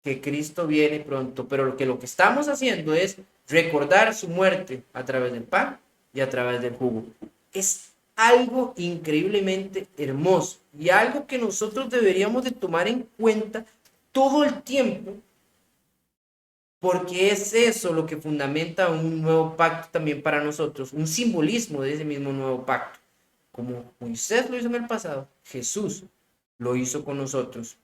que Cristo viene pronto, pero lo que estamos haciendo es recordar su muerte a través del pan y a través del jugo. Es algo increíblemente hermoso y algo que nosotros deberíamos de tomar en cuenta todo el tiempo, porque es eso lo que fundamenta un nuevo pacto también para nosotros, un simbolismo de ese mismo nuevo pacto. Como Moisés lo hizo en el pasado, Jesús lo hizo con nosotros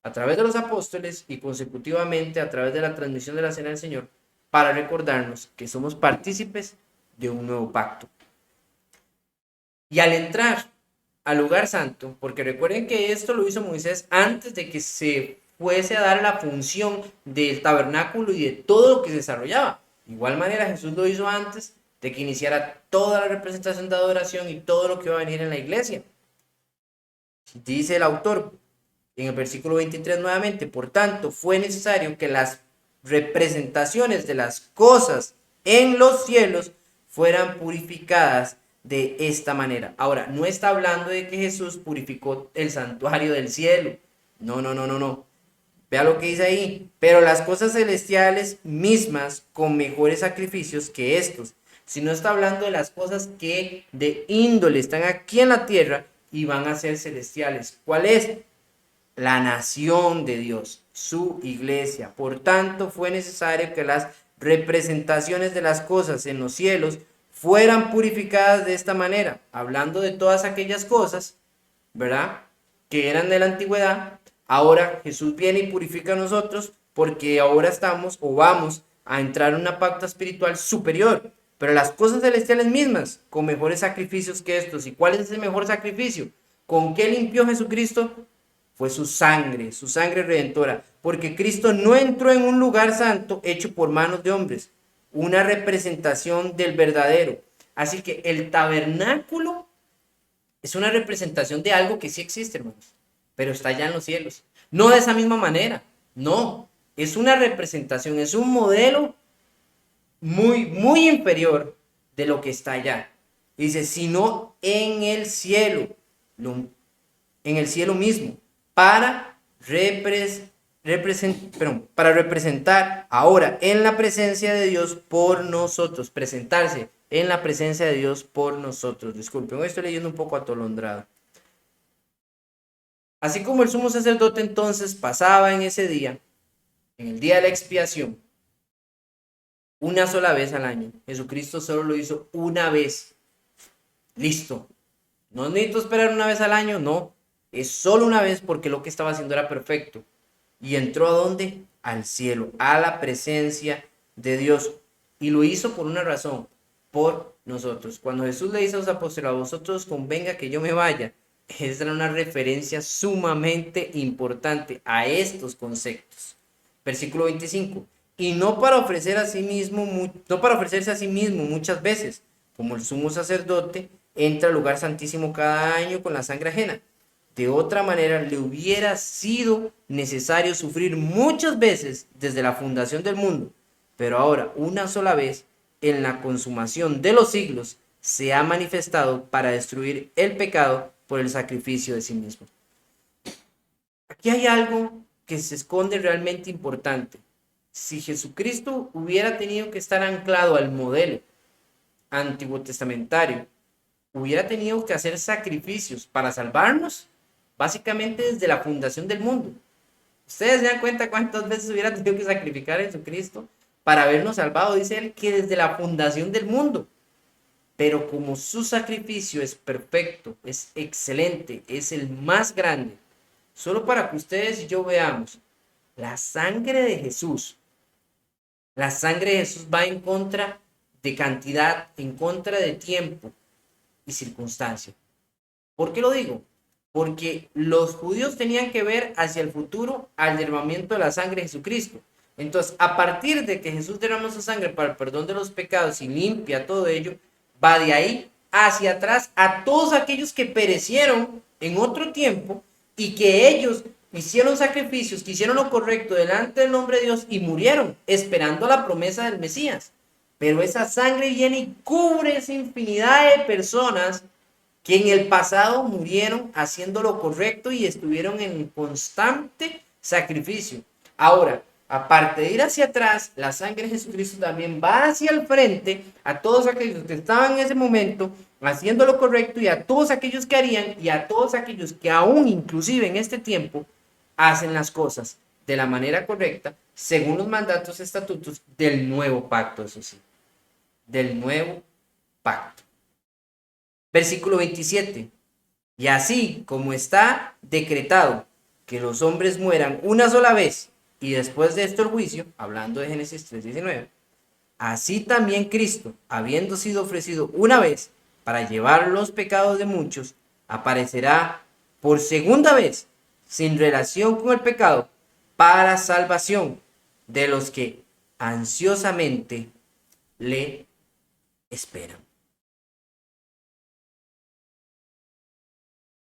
a través de los apóstoles y consecutivamente a través de la transmisión de la cena del Señor, para recordarnos que somos partícipes de un nuevo pacto. Y al entrar al lugar santo, porque recuerden que esto lo hizo Moisés antes de que se fuese a dar la función del tabernáculo y de todo lo que se desarrollaba. De igual manera Jesús lo hizo antes de que iniciara toda la representación de adoración y todo lo que va a venir en la iglesia. Dice el autor en el versículo 23 nuevamente: por tanto fue necesario que las representaciones de las cosas en los cielos fueran purificadas de esta manera. Ahora, no está hablando de que Jesús purificó el santuario del cielo. No. Vea lo que dice ahí. Pero las cosas celestiales mismas con mejores sacrificios que estos. Si no está hablando de las cosas que de índole están aquí en la tierra y van a ser celestiales. ¿Cuál es? La nación de Dios, su iglesia. Por tanto, fue necesario que las representaciones de las cosas en los cielos fueran purificadas de esta manera, hablando de todas aquellas cosas, ¿verdad?, que eran de la antigüedad. Ahora Jesús viene y purifica a nosotros, porque ahora estamos o vamos a entrar en una pacta espiritual superior, pero las cosas celestiales mismas, con mejores sacrificios que estos. ¿Y cuál es ese mejor sacrificio? ¿Con qué limpió Jesucristo? Fue su sangre redentora, porque Cristo no entró en un lugar santo hecho por manos de hombres, una representación del verdadero. Así que el tabernáculo es una representación de algo que sí existe, hermanos, pero está allá en los cielos. No de esa misma manera, no, es una representación, es un modelo muy inferior de lo que está allá. Dice, sino en el cielo mismo, para representar ahora en la presencia de Dios por nosotros, presentarse en la presencia de Dios por nosotros. Disculpen, hoy estoy leyendo un poco atolondrado. Así como el sumo sacerdote entonces pasaba en ese día, en el día de la expiación, una sola vez al año, Jesucristo solo lo hizo una vez. Listo. No necesito esperar una vez al año, no. Es solo una vez, porque lo que estaba haciendo era perfecto. ¿Y entró a dónde? al cielo, a la presencia de Dios. Y lo hizo por una razón, por nosotros. Cuando Jesús le dice a los apóstoles, a vosotros convenga que yo me vaya, esa era una referencia sumamente importante a estos conceptos. Versículo 25. Y no para ofrecer a sí mismo, no para ofrecerse a sí mismo muchas veces, como el sumo sacerdote entra al lugar santísimo cada año con la sangre ajena. De otra manera, le hubiera sido necesario sufrir muchas veces desde la fundación del mundo, pero ahora, una sola vez, en la consumación de los siglos, se ha manifestado para destruir el pecado por el sacrificio de sí mismo. Aquí hay algo que se esconde realmente importante. Si Jesucristo hubiera tenido que estar anclado al modelo antiguo testamentario, hubiera tenido que hacer sacrificios para salvarnos, básicamente desde la fundación del mundo. Ustedes se dan cuenta cuántas veces hubiera tenido que sacrificar a Jesucristo para habernos salvado. Dice él que desde la fundación del mundo. Pero como su sacrificio es perfecto, es excelente, es el más grande, solo para que ustedes y yo veamos, la sangre de Jesús va en contra de cantidad, en contra de tiempo y circunstancia. ¿Por qué lo digo? Porque los judíos tenían que ver hacia el futuro al derramamiento de la sangre de Jesucristo. Entonces, a partir de que Jesús derramó su sangre para el perdón de los pecados y limpia todo ello, va de ahí hacia atrás a todos aquellos que perecieron en otro tiempo y que ellos hicieron sacrificios, que hicieron lo correcto delante del nombre de Dios y murieron esperando la promesa del Mesías. Pero esa sangre viene y cubre esa infinidad de personas que en el pasado murieron haciendo lo correcto y estuvieron en constante sacrificio. Ahora, aparte de ir hacia atrás, la sangre de Jesucristo también va hacia el frente a todos aquellos que estaban en ese momento haciendo lo correcto y a todos aquellos que harían y a todos aquellos que aún inclusive en este tiempo hacen las cosas de la manera correcta según los mandatos estatutos del nuevo pacto, eso sí, del nuevo pacto. Versículo 27. Y así como está decretado que los hombres mueran una sola vez y después de esto el juicio, hablando de Génesis 3:19, así también Cristo, habiendo sido ofrecido una vez para llevar los pecados de muchos, aparecerá por segunda vez sin relación con el pecado para salvación de los que ansiosamente le esperan.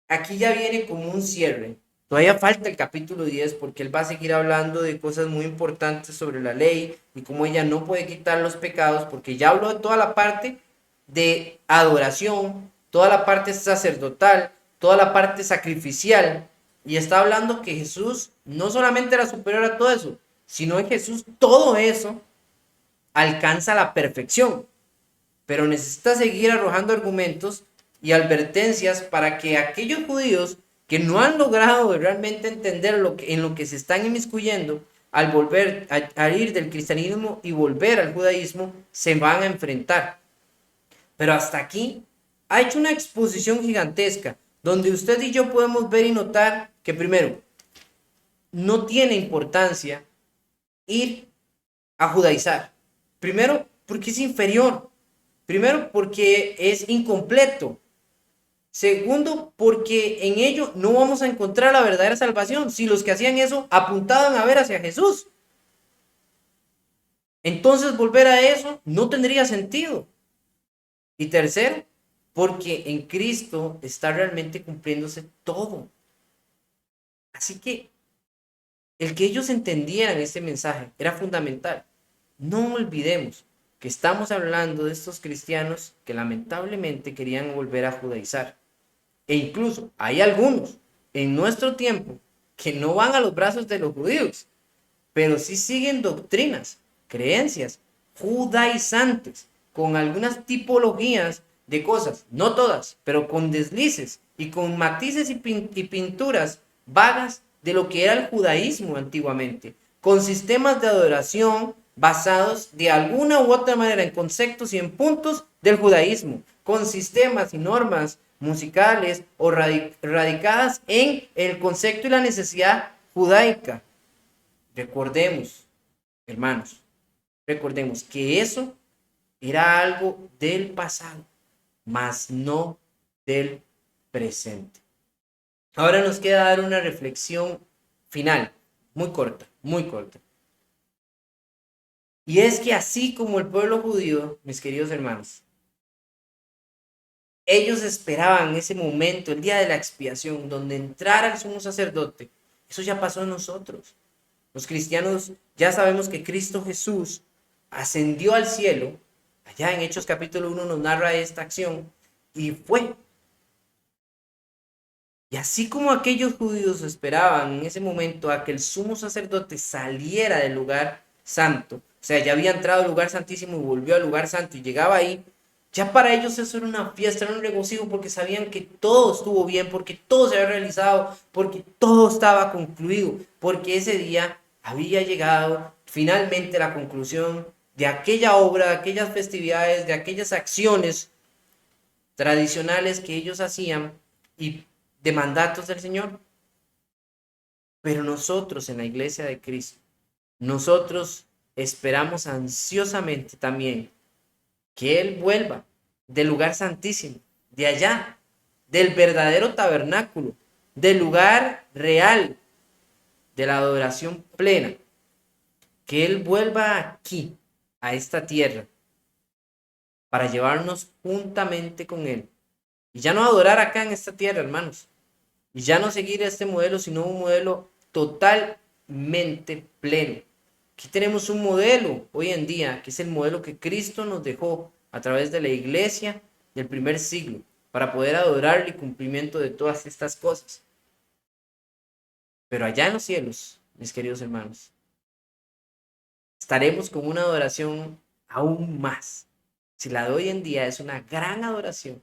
Aquí ya viene como un cierre. Todavía falta el capítulo 10 porque él va a seguir hablando de cosas muy importantes sobre la ley y cómo ella no puede quitar los pecados, porque ya habló de toda la parte de adoración, toda la parte sacerdotal, toda la parte sacrificial, y está hablando que Jesús no solamente era superior a todo eso, sino que Jesús todo eso alcanza la perfección, pero necesita seguir arrojando argumentos y advertencias para que aquellos judíos que no han logrado realmente entender en lo que se están inmiscuyendo al volver a ir del cristianismo y volver al judaísmo, se van a enfrentar. Pero hasta aquí ha hecho una exposición gigantesca donde usted y yo podemos ver y notar que primero, no tiene importancia ir a judaizar. Primero, porque es inferior. Primero, porque es incompleto. Segundo, porque en ello no vamos a encontrar la verdadera salvación si los que hacían eso apuntaban a ver hacia Jesús. Entonces volver a eso no tendría sentido. Y tercero, porque en Cristo está realmente cumpliéndose todo. Así que el que ellos entendieran este mensaje era fundamental. No olvidemos que estamos hablando de estos cristianos que lamentablemente querían volver a judaizar. E incluso hay algunos en nuestro tiempo que no van a los brazos de los judíos, pero sí siguen doctrinas, creencias judaizantes, con algunas tipologías de cosas, no todas, pero con deslices y con matices y pinturas vagas de lo que era el judaísmo antiguamente, con sistemas de adoración basados de alguna u otra manera en conceptos y en puntos del judaísmo, con sistemas y normas musicales o radicadas en el concepto y la necesidad judaica. Recordemos, hermanos, recordemos que eso era algo del pasado, mas no del presente. Ahora nos queda dar una reflexión final, muy corta, muy corta. Y es que así como el pueblo judío, mis queridos hermanos, ellos esperaban ese momento, el día de la expiación, donde entrara el sumo sacerdote. Eso ya pasó en nosotros. Los cristianos ya sabemos que Cristo Jesús ascendió al cielo. Allá en Hechos capítulo 1 nos narra esta acción y fue. Y así como aquellos judíos esperaban en ese momento a que el sumo sacerdote saliera del lugar santo, o sea, ya había entrado al lugar santísimo y volvió al lugar santo y llegaba ahí, ya para ellos eso era una fiesta, era un regocijo porque sabían que todo estuvo bien, porque todo se había realizado, porque todo estaba concluido, porque ese día había llegado finalmente la conclusión de aquella obra, de aquellas festividades, de aquellas acciones tradicionales que ellos hacían y de mandatos del Señor. Pero nosotros en la iglesia de Cristo, nosotros esperamos ansiosamente también que Él vuelva del lugar santísimo, de allá, del verdadero tabernáculo, del lugar real, de la adoración plena, que Él vuelva aquí, a esta tierra, para llevarnos juntamente con Él. Y ya no adorar acá en esta tierra, hermanos, y ya no seguir este modelo, sino un modelo totalmente pleno. Aquí tenemos un modelo hoy en día, que es el modelo que Cristo nos dejó a través de la iglesia del primer siglo, para poder adorar el cumplimiento de todas estas cosas. Pero allá en los cielos, mis queridos hermanos, estaremos con una adoración aún más. Si la de hoy en día es una gran adoración,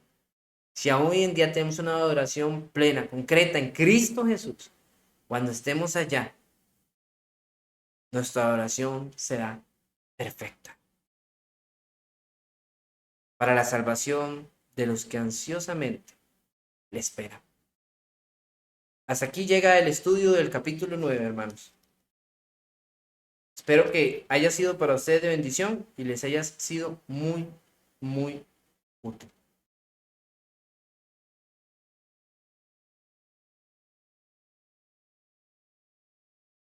si aún hoy en día tenemos una adoración plena, concreta en Cristo Jesús, cuando estemos allá, nuestra adoración será perfecta para la salvación de los que ansiosamente le esperan. Hasta aquí llega el estudio del capítulo 9, hermanos. Espero que haya sido para ustedes de bendición y les haya sido muy, muy útil.